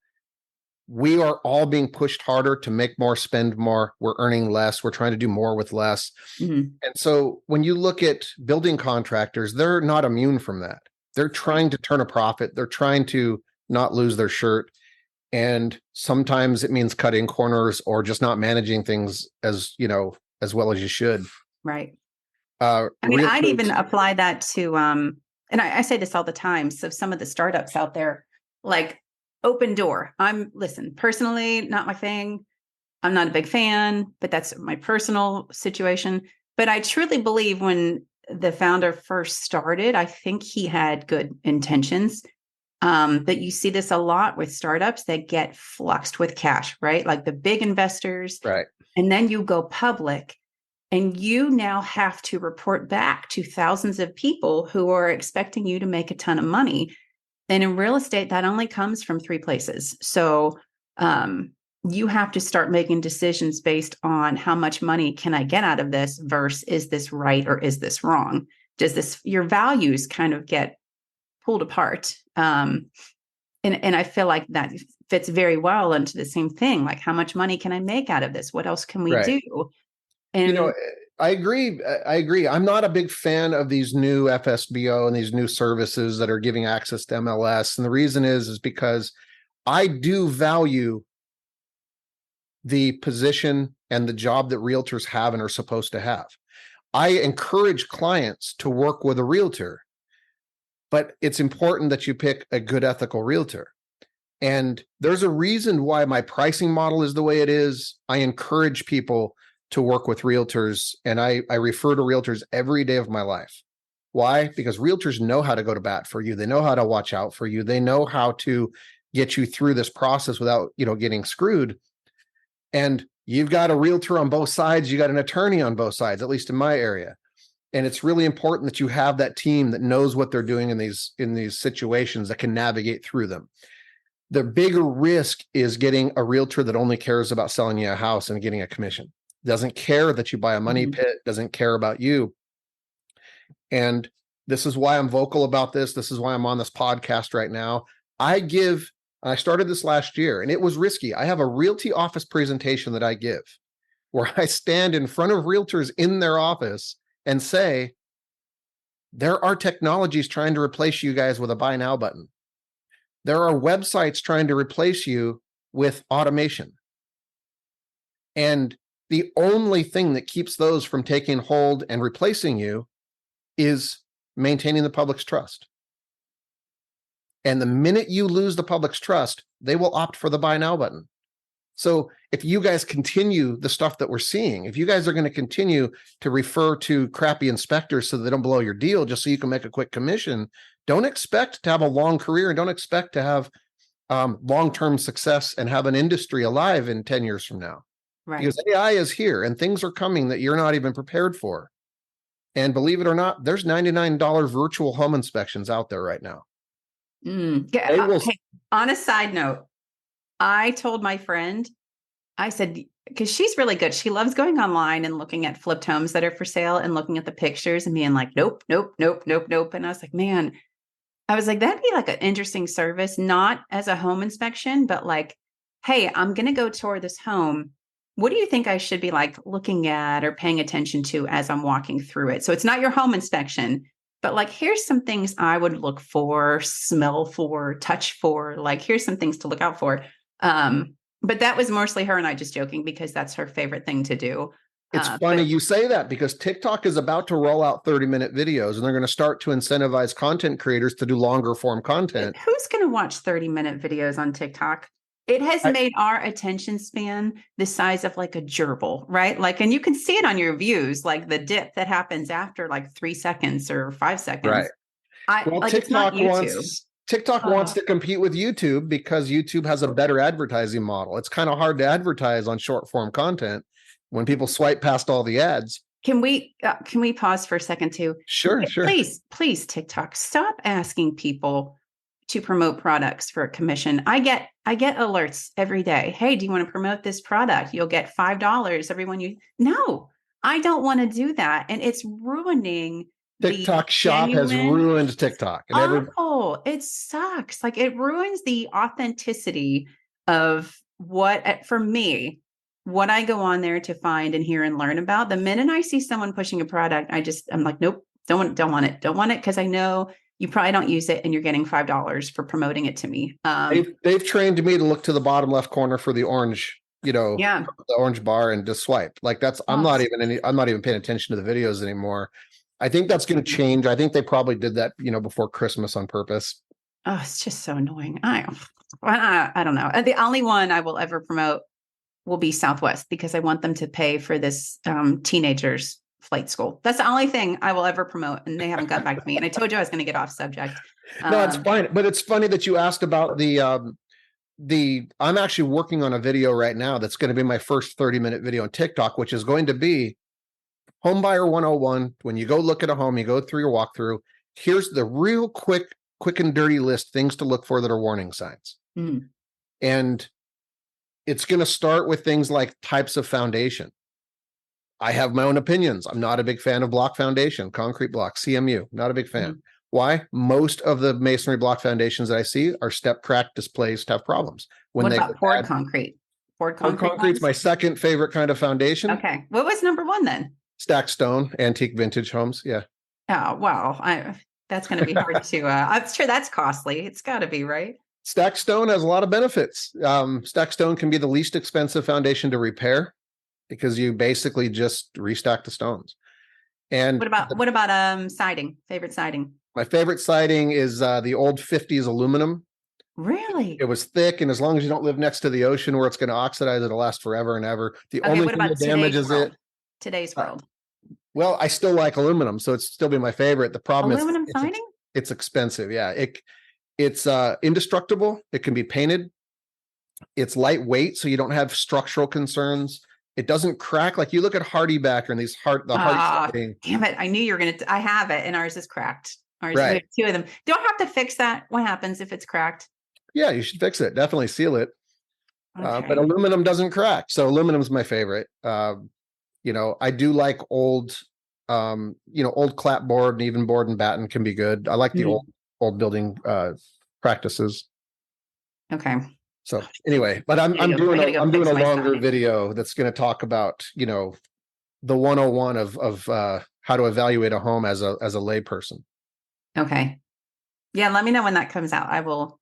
We are all being pushed harder to make more, spend more. We're earning less. We're trying to do more with less. Mm-hmm. And so when you look at building contractors, they're not immune from that. They're trying to turn a profit. They're trying to not lose their shirt. And sometimes it means cutting corners or just not managing things as well as you should. Right. I mean, I'd even apply that to, and I say this all the time. So some of the startups out there, like Open Door, personally, not my thing. I'm not a big fan, but that's my personal situation. But I truly believe when the founder first started, I think he had good intentions. But you see this a lot with startups that get fluxed with cash, right? Like the big investors. Right. And then you go public and you now have to report back to thousands of people who are expecting you to make a ton of money. And in real estate, that only comes from three places. So you have to start making decisions based on how much money can I get out of this versus is this right or is this wrong? Your values kind of get pulled apart. And I feel like that fits very well into the same thing. Like, how much money can I make out of this? What else can we do? And I agree. I'm not a big fan of these new FSBO and these new services that are giving access to MLS. And the reason is because I do value the position and the job that realtors have and are supposed to have. I encourage clients to work with a realtor, but it's important that you pick a good ethical realtor. And there's a reason why my pricing model is the way it is. I encourage people to work with realtors, and I refer to realtors every day of my life. Why? Because realtors know how to go to bat for you. They know how to watch out for you. They know how to get you through this process without, getting screwed. And you've got a realtor on both sides. You got an attorney on both sides, at least in my area. And it's really important that you have that team that knows what they're doing in these situations that can navigate through them. The bigger risk is getting a realtor that only cares about selling you a house and getting a commission. Doesn't care that you buy a money pit, doesn't care about you. And this is why I'm vocal about this. This is why I'm on this podcast right now. I started this last year and it was risky. I have a realty office presentation that I give where I stand in front of realtors in their office and say, there are technologies trying to replace you guys with a buy now button. There are websites trying to replace you with automation. And the only thing that keeps those from taking hold and replacing you is maintaining the public's trust. And the minute you lose the public's trust, they will opt for the buy now button. So if you guys continue the stuff that we're seeing, if you guys are going to continue to refer to crappy inspectors so they don't blow your deal just so you can make a quick commission, don't expect to have a long career and don't expect to have long-term success and have an industry alive in 10 years from now. Right. Because AI is here and things are coming that you're not even prepared for. And believe it or not, there's $99 virtual home inspections out there right now. Okay. On a side note, I told my friend, I said, because she's really good. She loves going online and looking at flipped homes that are for sale and looking at the pictures and being like, nope, nope, nope, nope, nope. And I was like, man, that'd be like an interesting service, not as a home inspection, but like, hey, I'm going to go tour this home. What do you think I should be like looking at or paying attention to as I'm walking through it? So it's not your home inspection, but like, here's some things I would look for, smell for, touch for, like, here's some things to look out for. But that was mostly her and I just joking because that's her favorite thing to do. It's funny you say that because TikTok is about to roll out 30-minute videos, and they're going to start to incentivize content creators to do longer form content. Who's going to watch 30-minute videos on TikTok? It has made our attention span the size of like a gerbil, right? Like, and you can see it on your views, like the dip that happens after like 3 seconds or 5 seconds. Right. Well, like, TikTok wants to compete with YouTube because YouTube has a better advertising model. It's kind of hard to advertise on short form content when people swipe past all the ads. Can we pause for a second too? Sure. Please, TikTok, stop asking people to promote products for a commission. I get alerts every day. Hey, do you want to promote this product? You'll get $5 No, I don't want to do that. And it's ruining TikTok Shop has ruined TikTok. It sucks. Like, it ruins the authenticity of for me, what I go on there to find and hear and learn about. The minute I see someone pushing a product, I'm like, nope, don't want it. Don't want it because I know you probably don't use it and you're getting $5 for promoting it to me. They've trained me to look to the bottom left corner for the orange, the orange bar and just swipe. Like I'm not even paying attention to the videos anymore. I think that's going to change. I think they probably did that, before Christmas on purpose. Oh, it's just so annoying. I don't know. The only one I will ever promote will be Southwest because I want them to pay for this teenagers flight school. That's the only thing I will ever promote, and they haven't got back to me. And I told you I was going to get off subject. No, it's fine. But it's funny that you asked about the I'm actually working on a video right now that's going to be my first 30-minute video on TikTok, which is going to be Homebuyer 101. When you go look at a home, you go through your walkthrough. Here's the real quick and dirty list, things to look for that are warning signs. And it's going to start with things like types of foundation. I have my own opinions. I'm not a big fan of block foundation, concrete block, CMU, not a big fan. Why? Most of the masonry block foundations that I see are step cracked, displaced, have problems. What about poured concrete? Poured concrete's my second favorite kind of foundation. Okay. What was number one then? Stacked stone, antique vintage homes. Yeah. Oh, wow. That's going to be hard to, I'm sure that's costly. It's got to be, right? Stacked stone has a lot of benefits. Stacked stone can be the least expensive foundation to repair because you basically just restack the stones. And what about siding? Favorite siding? My favorite siding is the old 50s aluminum. Really? It was thick, and as long as you don't live next to the ocean where it's going to oxidize, it'll last forever and ever. The only thing that damages it. Today's world. Well, I still like aluminum, so it's still be my favorite. The problem aluminum siding? It's expensive. Yeah, it's indestructible. It can be painted. It's lightweight, so you don't have structural concerns. It doesn't crack. Like you look at Hardybacker and these Hardy siding. Damn it! I knew you were gonna. I have it, and ours is cracked. Ours, right. We have two of them. Do I have to fix that? What happens if it's cracked? Yeah, you should fix it. Definitely seal it. Okay. But aluminum doesn't crack, so aluminum's my favorite. I do like old, old clapboard and even board and batten can be good. I like the old building practices. Okay. So anyway, but I'm doing a longer video that's going to talk about, the 101 of how to evaluate a home as a layperson. Okay. Yeah. Let me know when that comes out. I will.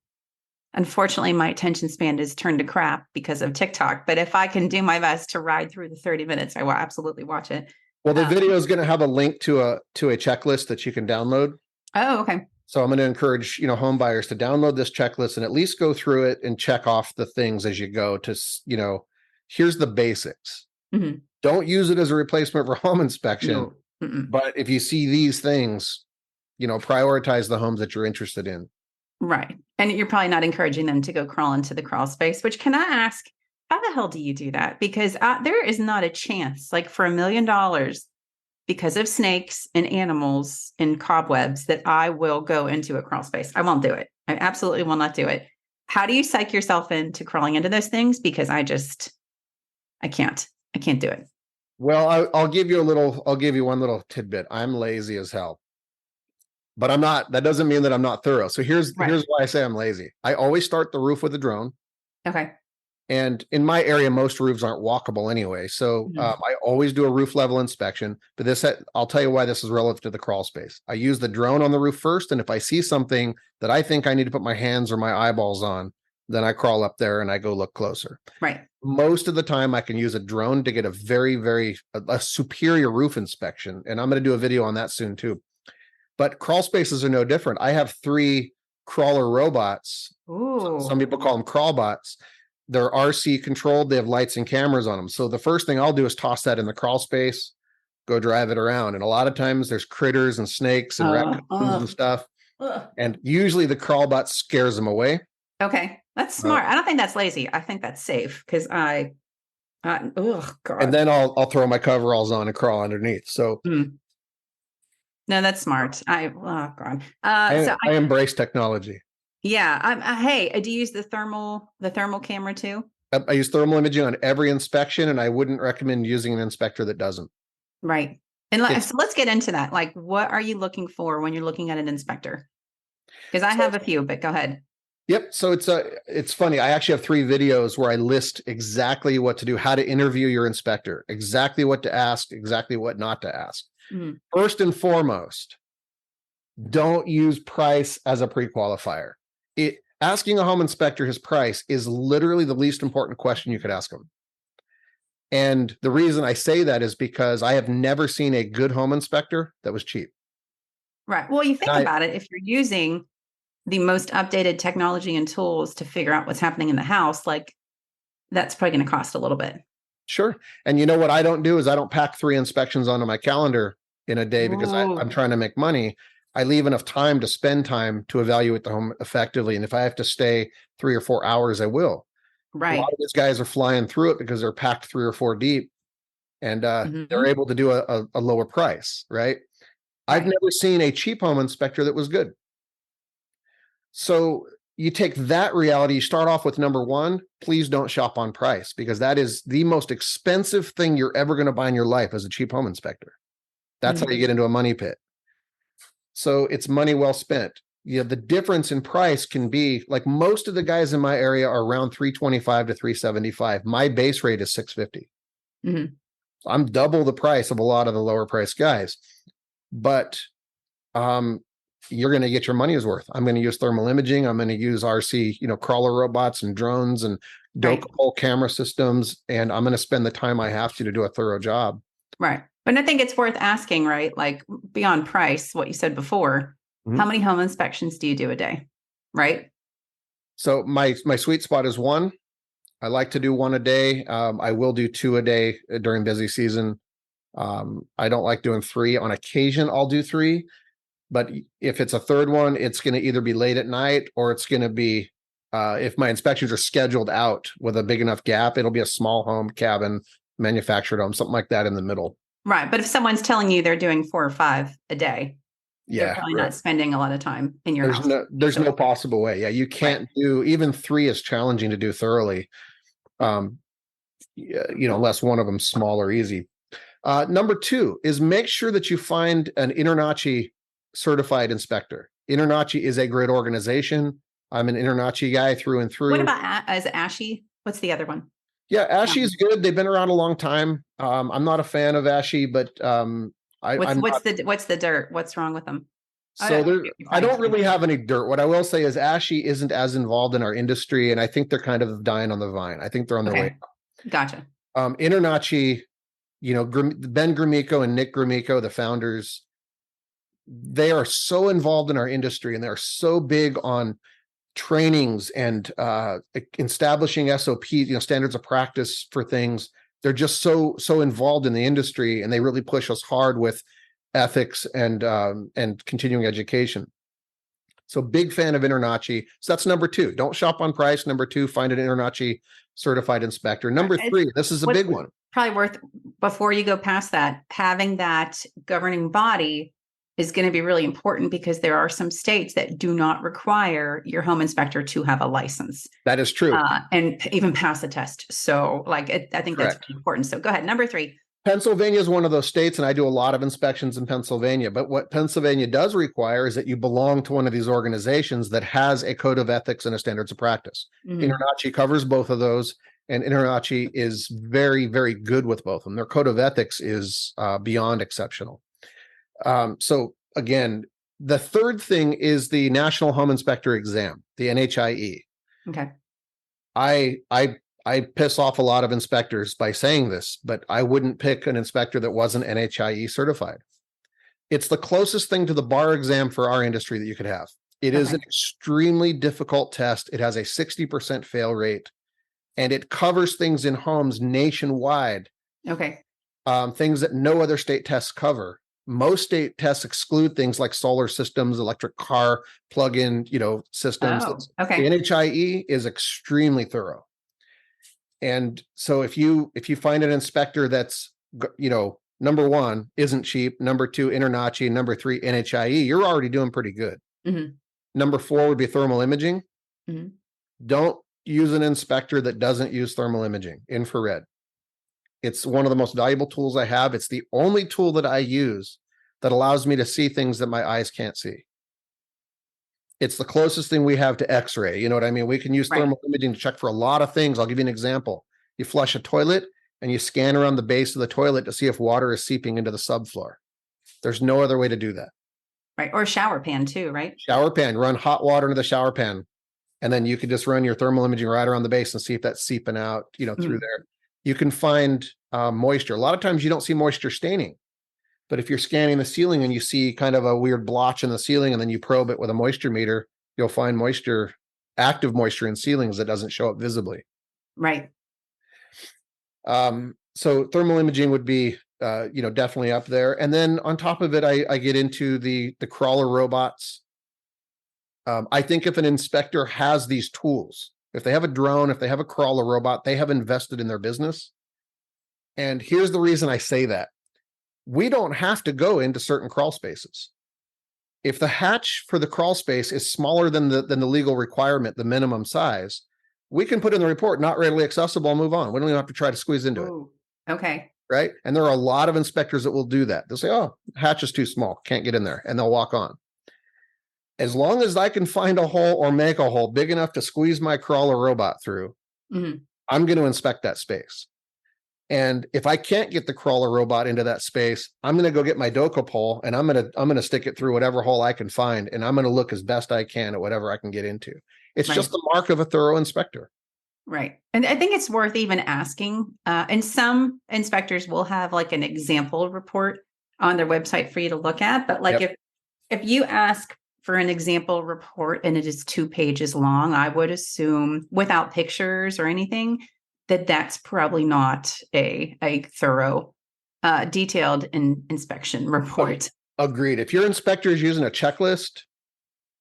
Unfortunately, my attention span is turned to crap because of TikTok. But if I can do my best to ride through the 30 minutes, I will absolutely watch it. Well, the video is going to have a link to a checklist that you can download. Oh, okay. So I'm going to encourage, home buyers to download this checklist and at least go through it and check off the things as you go to, here's the basics. Mm-hmm. Don't use it as a replacement for home inspection. No. But if you see these things, prioritize the homes that you're interested in. Right. And you're probably not encouraging them to go crawl into the crawl space, which can I ask, how the hell do you do that? Because there is not a chance, like for $1 million, because of snakes and animals and cobwebs, that I will go into a crawl space. I won't do it. I absolutely will not do it. How do you psych yourself into crawling into those things? Because I can't do it. Well, I'll give you one little tidbit. I'm lazy as hell. But I'm not, that doesn't mean that I'm not thorough. So here's why I say I'm lazy. I always start the roof with a drone. Okay. And in my area, most roofs aren't walkable anyway. So I always do a roof level inspection. But I'll tell you why this is relative to the crawl space. I use the drone on the roof first. And if I see something that I think I need to put my hands or my eyeballs on, then I crawl up there and I go look closer. Right. Most of the time I can use a drone to get a a superior roof inspection. And I'm going to do a video on that soon too. But crawl spaces are no different. I have 3 crawler robots. Ooh. Some people call them crawl bots. They're RC controlled. They have lights and cameras on them. So the first thing I'll do is toss that in the crawl space, go drive it around. And a lot of times there's critters and snakes and raccoons and stuff. And usually the crawl bot scares them away. Okay. That's smart. I don't think that's lazy. I think that's safe because God. And then I'll throw my coveralls on and crawl underneath. So no, that's smart. God. I embrace technology. Yeah. Hey, do you use the thermal camera too? I use thermal imaging on every inspection, and I wouldn't recommend using an inspector that doesn't. Right. And so let's get into that. Like, what are you looking for when you're looking at an inspector? Because I have a few, but go ahead. Yep. So it's funny. I actually have 3 videos where I list exactly what to do, how to interview your inspector, exactly what to ask, exactly what not to ask. First and foremost, don't use price as a pre-qualifier. Asking a home inspector his price is literally the least important question you could ask him. And the reason I say that is because I have never seen a good home inspector that was cheap. Right. Well, you think about it, if you're using the most updated technology and tools to figure out what's happening in the house, like that's probably going to cost a little bit. Sure. And you know what I don't do is I don't pack 3 inspections onto my calendar in a day because I'm trying to make money. I leave enough time to spend time to evaluate the home effectively. And if I have to stay 3 or 4 hours, I will. Right. A lot of these guys are flying through it because they're packed 3 or 4 deep and they're able to do a lower price. Right. I've never seen a cheap home inspector that was good. So you take that reality, you start off with number 1, please don't shop on price because that is the most expensive thing you're ever going to buy in your life as a cheap home inspector. That's how you get into a money pit. So it's money well spent. The difference in price can be like most of the guys in my area are around $325 to $375. My base rate is $650. I'm double the price of a lot of the lower price guys, but you're going to get your money's worth. I'm going to use thermal imaging. I'm going to use RC, crawler robots and drones and whole camera systems. And I'm going to spend the time I have to do a thorough job. Right. But I think it's worth asking, right? Like beyond price, what you said before, how many home inspections do you do a day? Right. So my sweet spot is 1. I like to do 1 a day. I will do 2 a day during busy season. I don't like doing 3. On occasion, I'll do 3. But if it's a 3rd one, it's going to either be late at night or it's going to be, if my inspections are scheduled out with a big enough gap, it'll be a small home, cabin, manufactured home, something like that in the middle. Right. But if someone's telling you they're doing 4 or 5 a day, they're probably not spending a lot of time in your house. There's no possible way. Yeah, you can't do, even 3 is challenging to do thoroughly. Unless one of them's small or easy. Number 2 is make sure that you find an InterNACHI certified inspector. InterNACHI is a great organization. I'm an InterNACHI guy through and through. What about is it ASHI? What's the other one? Yeah, ASHI is good. They've been around a long time. I'm not a fan of ASHI, but what's the dirt? What's wrong with them? So I don't really have any dirt. What I will say is ASHI isn't as involved in our industry, and I think they're kind of dying on the vine. I think they're on their way. Gotcha. InterNACHI, Ben Gromyko and Nick Gromyko, the founders, they are so involved in our industry and they're so big on trainings and establishing SOPs, standards of practice for things. They're just so involved in the industry, and they really push us hard with ethics and continuing education. So big fan of InterNACHI. So that's number 2. Don't shop on price. Number 2, find an InterNACHI certified inspector. Number 3, this is a big one. Probably worth, before you go past that, having that governing body is going to be really important because there are some states that do not require your home inspector to have a license. That is true. And even pass a test. So I think that's important. So go ahead. Number 3. Pennsylvania is one of those states, and I do a lot of inspections in Pennsylvania. But what Pennsylvania does require is that you belong to one of these organizations that has a code of ethics and a standards of practice. InterNACHI covers both of those, and InterNACHI is very, very good with both of them. Their code of ethics is beyond exceptional. So again, the third thing is the National Home Inspector Exam, the NHIE. Okay. I piss off a lot of inspectors by saying this, but I wouldn't pick an inspector that wasn't NHIE certified. It's the closest thing to the bar exam for our industry that you could have. It is an extremely difficult test. It has a 60% fail rate, and it covers things in homes nationwide. Okay. Things that no other state tests cover. Most state tests exclude things like solar systems, electric car plug-in, systems. Oh, okay. The NHIE is extremely thorough. And so if you find an inspector that's, number one, isn't cheap, number two, InterNACHI, number three, NHIE, you're already doing pretty good. Mm-hmm. Number four would be thermal imaging. Mm-hmm. Don't use an inspector that doesn't use thermal imaging, infrared. It's one of the most valuable tools I have. It's the only tool that I use that allows me to see things that my eyes can't see. It's the closest thing we have to X-ray. You know what I mean? We can use thermal imaging to check for a lot of things. I'll give you an example. You flush a toilet and you scan around the base of the toilet to see if water is seeping into the subfloor. There's no other way to do that. Right. Or shower pan too, right? Shower pan, run hot water into the shower pan. And then you can just run your thermal imaging right around the base and see if that's seeping out, through there. You can find moisture. A lot of times you don't see moisture staining. But if you're scanning the ceiling and you see kind of a weird blotch in the ceiling and then you probe it with a moisture meter, you'll find moisture, active moisture in ceilings that doesn't show up visibly. Right. So thermal imaging would be, definitely up there. And then on top of it, I get into the crawler robots. I think if an inspector has these tools, if they have a drone, if they have a crawler robot, they have invested in their business. And here's the reason I say that. We don't have to go into certain crawl spaces. If the hatch for the crawl space is smaller than the legal requirement, the minimum size, we can put in the report, not readily accessible, and move on. We don't even have to try to squeeze into it. Okay. Right? And there are a lot of inspectors that will do that. They'll say, oh, hatch is too small, can't get in there, and they'll walk on. As long as I can find a hole or make a hole big enough to squeeze my crawler robot through, I'm going to inspect that space. And if I can't get the crawler robot into that space, I'm going to go get my Doka pole and I'm going to stick it through whatever hole I can find. And I'm going to look as best I can at whatever I can get into. It's just the mark of a thorough inspector. Right. And I think it's worth even asking. And some inspectors will have like an example report on their website for you to look at. But like if you ask for an example report and it is 2 pages long, I would assume without pictures or anything, that's probably not a thorough, detailed inspection report. Agreed. If your inspector is using a checklist,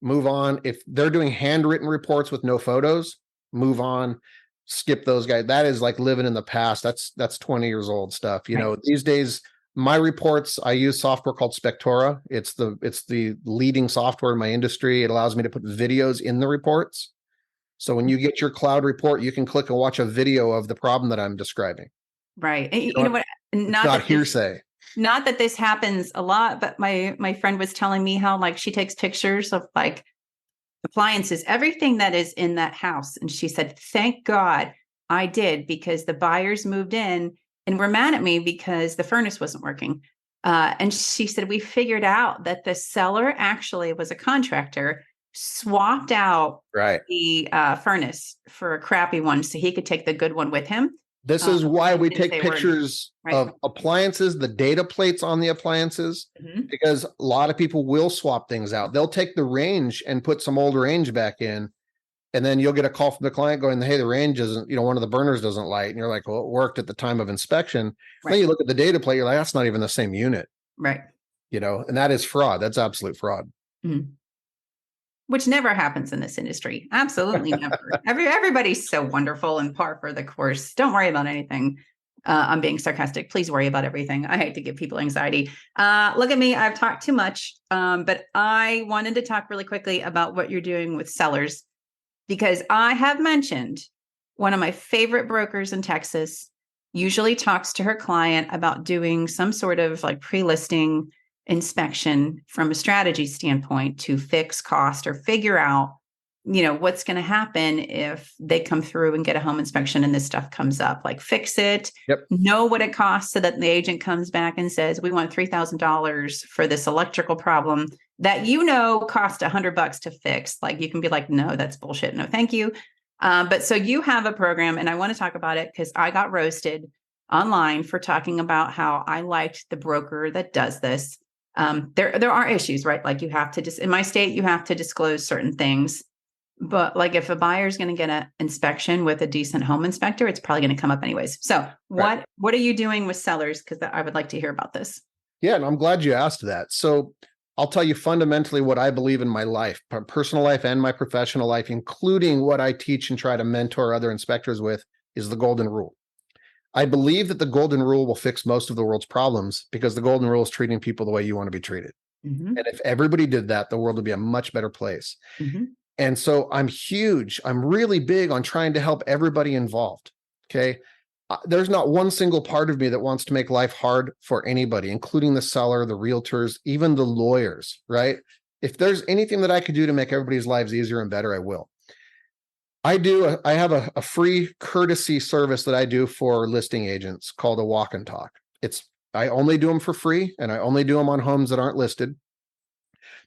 move on. If they're doing handwritten reports with no photos, move on. Skip those guys. That is like living in the past. That's 20 years old stuff. These days, my reports, I use software called Spectora. It's the leading software in my industry. It allows me to put videos in the reports. So when you get your cloud report, you can click and watch a video of the problem that I'm describing. Right. And you know what? Not hearsay. Not that this happens a lot, but my friend was telling me how like she takes pictures of like appliances, everything that is in that house. And she said, thank God I did, because the buyers moved in and were mad at me because the furnace wasn't working. And she said, we figured out that the seller actually was a contractor, swapped out the furnace for a crappy one so he could take the good one with him. This is why we take pictures of appliances, the data plates on the appliances, because a lot of people will swap things out. They'll take the range and put some old range back in, and then you'll get a call from the client going, hey, the range isn't, one of the burners doesn't light. And you're like, well, it worked at the time of inspection. Then you look at the data plate, you're like, that's not even the same unit. Right. And that is fraud. That's absolute fraud. Which never happens in this industry. Absolutely never. Everybody's so wonderful and par for the course. Don't worry about anything. I'm being sarcastic. Please worry about everything. I hate to give people anxiety. Look at me. I've talked too much, but I wanted to talk really quickly about what you're doing with sellers, because I have mentioned one of my favorite brokers in Texas usually talks to her client about doing some sort of like pre-listing inspection from a strategy standpoint to fix cost or figure out what's going to happen if they come through and get a home inspection and this stuff comes up, like fix it, Yep. know what it costs so that the agent comes back and says, we want $3,000 for this electrical problem that, cost $100 to fix. Like you can be like, no, that's bullshit. No, thank you. But so you have a program, and I want to talk about it because I got roasted online for talking about how I liked the broker that does this. There are issues, right? Like you have to in my state, you have to disclose certain things. But like if a buyer is going to get an inspection with a decent home inspector, it's probably going to come up anyways. So what are you doing with sellers? Because I would like to hear about this. Yeah, and I'm glad you asked that. So I'll tell you fundamentally what I believe in my life, my personal life and my professional life, including what I teach and try to mentor other inspectors with, is the golden rule. I believe that the golden rule will fix most of the world's problems because the golden rule is treating people the way you want to be treated. Mm-hmm. And if everybody did that, the world would be a much better place. Mm-hmm. And so I'm really big on trying to help everybody involved. Okay. There's not one single part of me that wants to make life hard for anybody, including the seller, the realtors, even the lawyers, right? If there's anything that I could do to make everybody's lives easier and better, I will. I have a free courtesy service that I do for listing agents called a walk and talk. I only do them for free, and I only do them on homes that aren't listed.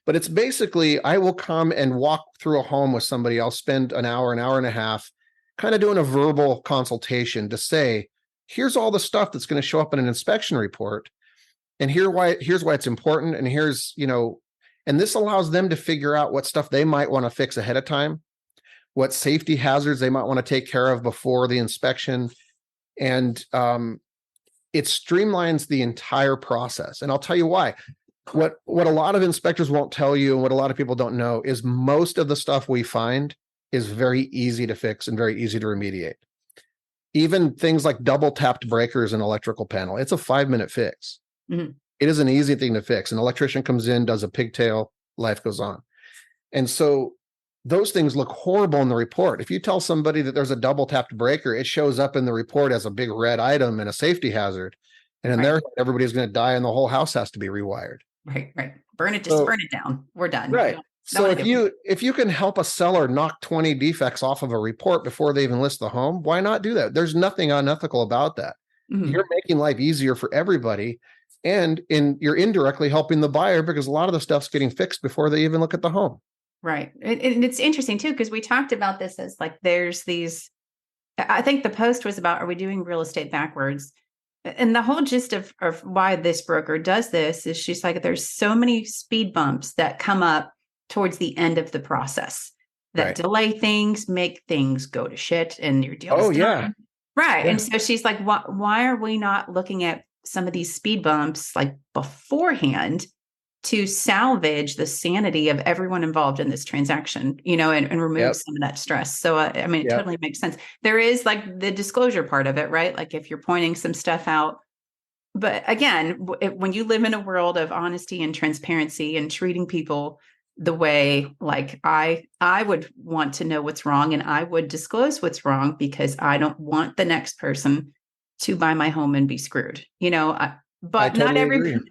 But it's basically, I will come and walk through a home with somebody. I'll spend an hour and a half kind of doing a verbal consultation to say, here's all the stuff that's going to show up in an inspection report. And here's why it's important. And and this allows them to figure out what stuff they might want to fix ahead of time, what safety hazards they might want to take care of before the inspection. And it streamlines the entire process. And I'll tell you why. What a lot of inspectors won't tell you, and what a lot of people don't know, is most of the stuff we find is very easy to fix and very easy to remediate. Even things like double tapped breakers and electrical panel, it's a 5-minute fix. Mm-hmm. It is an easy thing to fix. An electrician comes in, does a pigtail, life goes on. And so those things look horrible in the report. If you tell somebody that there's a double tapped breaker, it shows up in the report as a big red item and a safety hazard. And in there, everybody's going to die and the whole house has to be rewired. Right. Burn it down. We're done. Right. So if you can help a seller knock 20 defects off of a report before they even list the home, why not do that? There's nothing unethical about that. Mm-hmm. You're making life easier for everybody. And you're indirectly helping the buyer because a lot of the stuff's getting fixed before they even look at the home. Right. And it's interesting too, because we talked about this as like, there's these, I think the post was about, are we doing real estate backwards? And the whole gist of why this broker does this is she's like, there's so many speed bumps that come up towards the end of the process that delay things, make things go to shit, and your deal is done. Right. Yeah. And so she's like, why are we not looking at some of these speed bumps like beforehand to salvage the sanity of everyone involved in this transaction, and remove some of that stress. So, it totally makes sense. There is like the disclosure part of it, right? Like if you're pointing some stuff out, but again, when you live in a world of honesty and transparency and treating people the way, like I would want to know what's wrong, and I would disclose what's wrong because I don't want the next person to buy my home and be screwed, but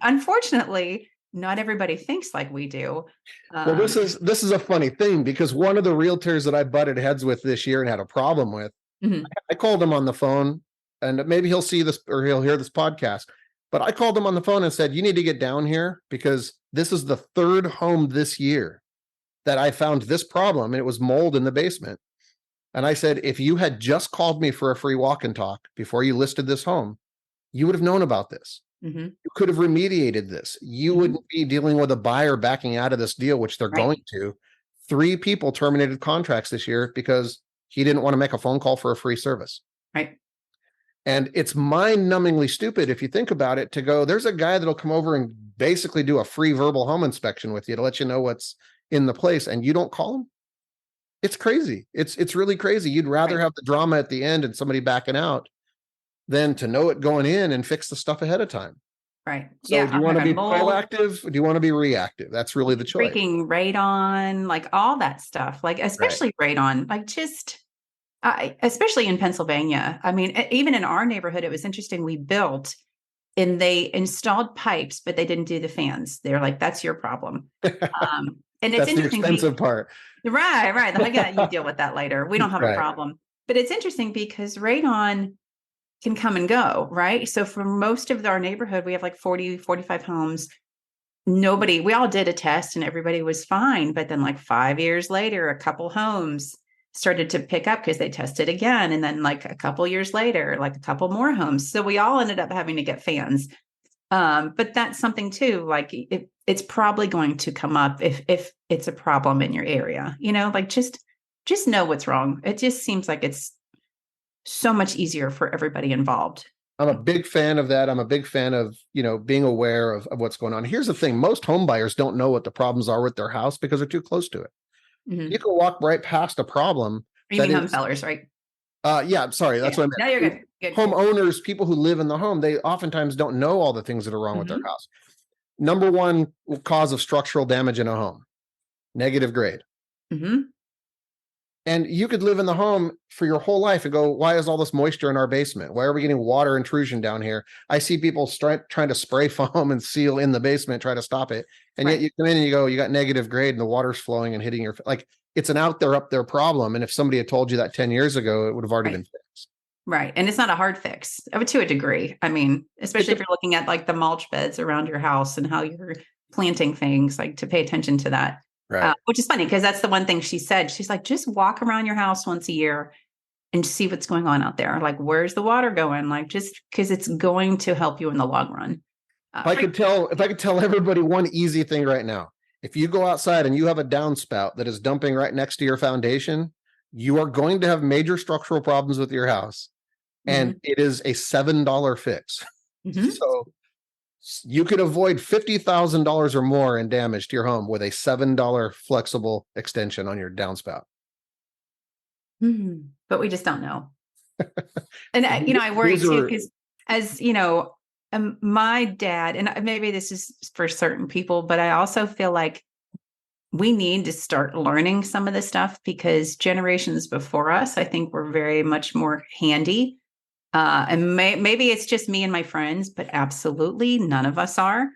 unfortunately, not everybody thinks like we do. Well, this is a funny thing because one of the realtors that I butted heads with this year and had a problem with, mm-hmm. I called him on the phone, and maybe he'll see this or he'll hear this podcast, but I called him on the phone and said, you need to get down here because this is the third home this year that I found this problem, and it was mold in the basement. And I said, if you had just called me for a free walk and talk before you listed this home, you would have known about this. Mm-hmm. You could have remediated this. You mm-hmm. wouldn't be dealing with a buyer backing out of this deal, which they're going to. 3 people terminated contracts this year because he didn't want to make a phone call for a free service. Right. And it's mind-numbingly stupid if you think about it to go, there's a guy that'll come over and basically do a free verbal home inspection with you to let you know what's in the place, and you don't call him. It's crazy. It's really crazy. You'd rather have the drama at the end and somebody backing out than to know it going in and fix the stuff ahead of time. Right. So do you want to be proactive? Do you want to be reactive? That's really the choice. Freaking radon, like all that stuff, like especially radon, like just, especially in Pennsylvania. I mean, even in our neighborhood, it was interesting. We built and they installed pipes, but they didn't do the fans. They're like, that's your problem. And it's That's the interesting. expensive part. Right. Like, yeah, you deal with that later. We don't have a Right. problem. But it's interesting because radon can come and go, right? So for most of our neighborhood, we have like 40, 45 homes. We all did a test and everybody was fine. But then like 5 years later, a couple homes started to pick up because they tested again. And then like a couple years later, like a couple more homes. So we all ended up having to get fans. But that's something too, like it's probably going to come up if it's a problem in your area, like just know what's wrong. It just seems like it's so much easier for everybody involved. I'm a big fan of that. I'm a big fan of, being aware of what's going on. Here's the thing. Most home buyers don't know what the problems are with their house because they're too close to it. Mm-hmm. You can walk right past a problem. You mean home sellers, right? Yeah, sorry. That's what I meant. No, you're good. Homeowners, people who live in the home, they oftentimes don't know all the things that are wrong with their house. Number one cause of structural damage in a home, negative grade. Mm-hmm. And you could live in the home for your whole life and go, why is all this moisture in our basement? Why are we getting water intrusion down here? I see people trying to spray foam and seal in the basement, try to stop it. And yet you come in and you go, you got negative grade and the water's flowing and hitting your, like, it's an up there problem. And if somebody had told you that 10 years ago, it would have already been fixed. Right. And it's not a hard fix to a degree. I mean, especially if you're looking at like the mulch beds around your house and how you're planting things, like to pay attention to that. Right. Which is funny because that's the one thing she said. She's like, just walk around your house once a year and see what's going on out there. Like, where's the water going? Like, just because it's going to help you in the long run. If I could tell everybody one easy thing right now, if you go outside and you have a downspout that is dumping right next to your foundation, you are going to have major structural problems with your house. And it is a $7 fix. So you could avoid $50,000 or more in damage to your home with a $7 flexible extension on your downspout. But we just don't know. And I worry too, because as my dad, and maybe this is for certain people, but I also feel like we need to start learning some of this stuff because generations before us, I think, were very much more handy. And maybe it's just me and my friends, but absolutely none of us are.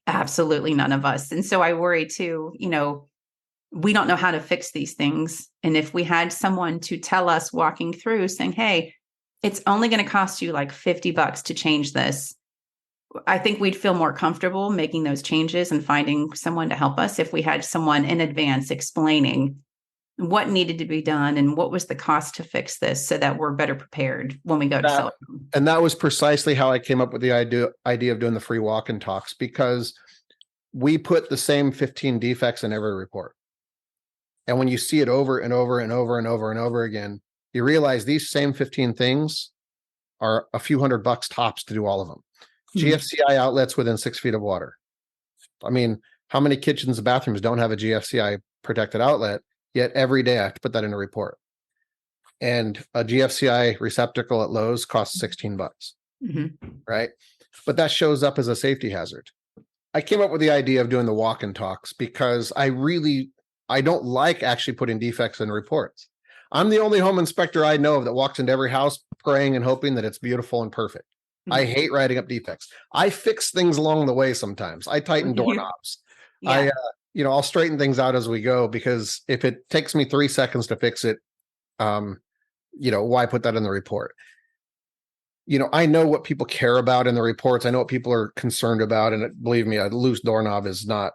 Absolutely none of us. And so I worry too, we don't know how to fix these things. And if we had someone to tell us walking through saying, hey, it's only going to cost you like $50 to change this, I think we'd feel more comfortable making those changes and finding someone to help us if we had someone in advance explaining what needed to be done and what was the cost to fix this so that we're better prepared when we go to sell it. And that was precisely how I came up with the idea of doing the free walk-in talks, because we put the same 15 defects in every report. And when you see it over and over and over and over and over again, you realize these same 15 things are a few $100 tops to do all of them. GFCI outlets within 6 feet of water. I mean, how many kitchens and bathrooms don't have a GFCI protected outlet? Yet every day I have to put that in a report. And a GFCI receptacle at Lowe's costs $16, right? But that shows up as a safety hazard. I came up with the idea of doing the walk-in talks because I don't like actually putting defects in reports. I'm the only home inspector I know of that walks into every house praying and hoping that it's beautiful and perfect. I hate writing up defects. I fix things along the way sometimes. I tighten doorknobs. I'll straighten things out as we go, because if it takes me 3 seconds to fix it, why put that in the report? I know what people care about in the reports. I know what people are concerned about. And believe me, a loose doorknob is not,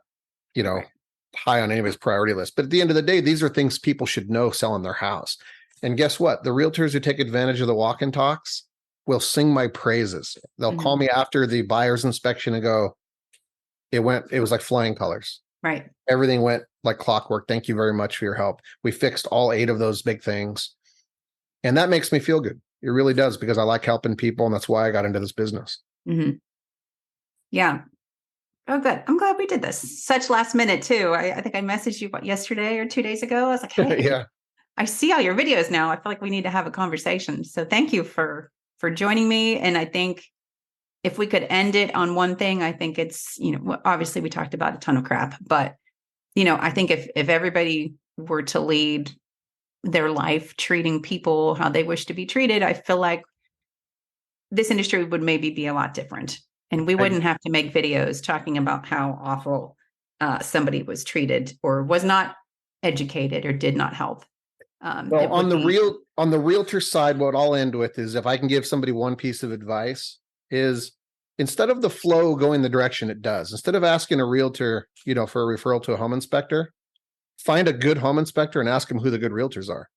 high on anybody's priority list. But at the end of the day, these are things people should know selling their house. And guess what? The realtors who take advantage of the walk-in talks will sing my praises. They'll call me after the buyer's inspection and go, it was like flying colors. Right. Everything went like clockwork. Thank you very much for your help. We fixed all 8 of those big things. And that makes me feel good. It really does, because I like helping people. And that's why I got into this business. Yeah. Oh, good. I'm glad we did this. Such last minute too. I think I messaged you yesterday or 2 days ago. I was like, hey, yeah, I see all your videos now. I feel like we need to have a conversation. So thank you for joining me. And I think if we could end it on one thing, I think it's, obviously we talked about a ton of crap, but, I think if everybody were to lead their life treating people how they wish to be treated, I feel like this industry would maybe be a lot different. And we wouldn't have to make videos talking about how awful somebody was treated or was not educated or did not help. Well, on the realtor side, what I'll end with is, if I can give somebody one piece of advice, is instead of the flow going the direction it does, instead of asking a realtor, for a referral to a home inspector, find a good home inspector and ask them who the good realtors are.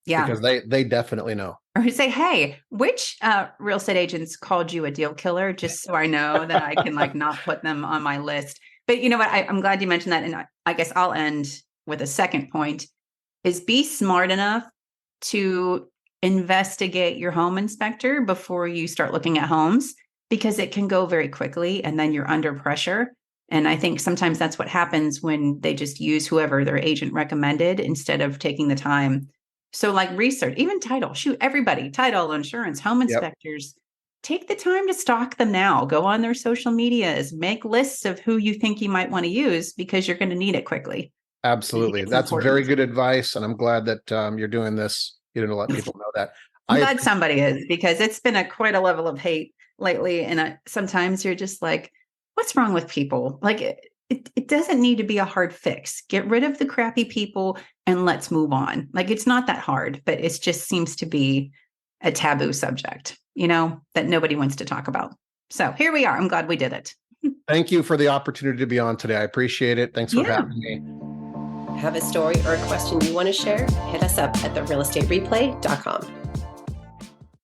Yeah. Because they definitely know. Or who say, hey, which real estate agents called you a deal killer? Just so I know that I can not put them on my list. But you know what? I'm glad you mentioned that. And I guess I'll end with a second point, is be smart enough to investigate your home inspector before you start looking at homes, because it can go very quickly and then you're under pressure. And I think sometimes that's what happens when they just use whoever their agent recommended instead of taking the time. So research, even title, everybody, title, insurance, home inspectors, take the time to stalk them now. Go on their social medias, make lists of who you think you might want to use, because you're going to need it quickly. Absolutely. That's very good advice. And I'm glad that you're doing this, to let people know that. I'm glad somebody is, because it's been quite a level of hate lately. And sometimes you're just like, what's wrong with people? It doesn't need to be a hard fix. Get rid of the crappy people and let's move on. It's not that hard, but it just seems to be a taboo subject, that nobody wants to talk about. So here we are. I'm glad we did it. Thank you for the opportunity to be on today. I appreciate it. Thanks for having me. Have a story or a question you want to share? Hit us up at therealestatereplay.com.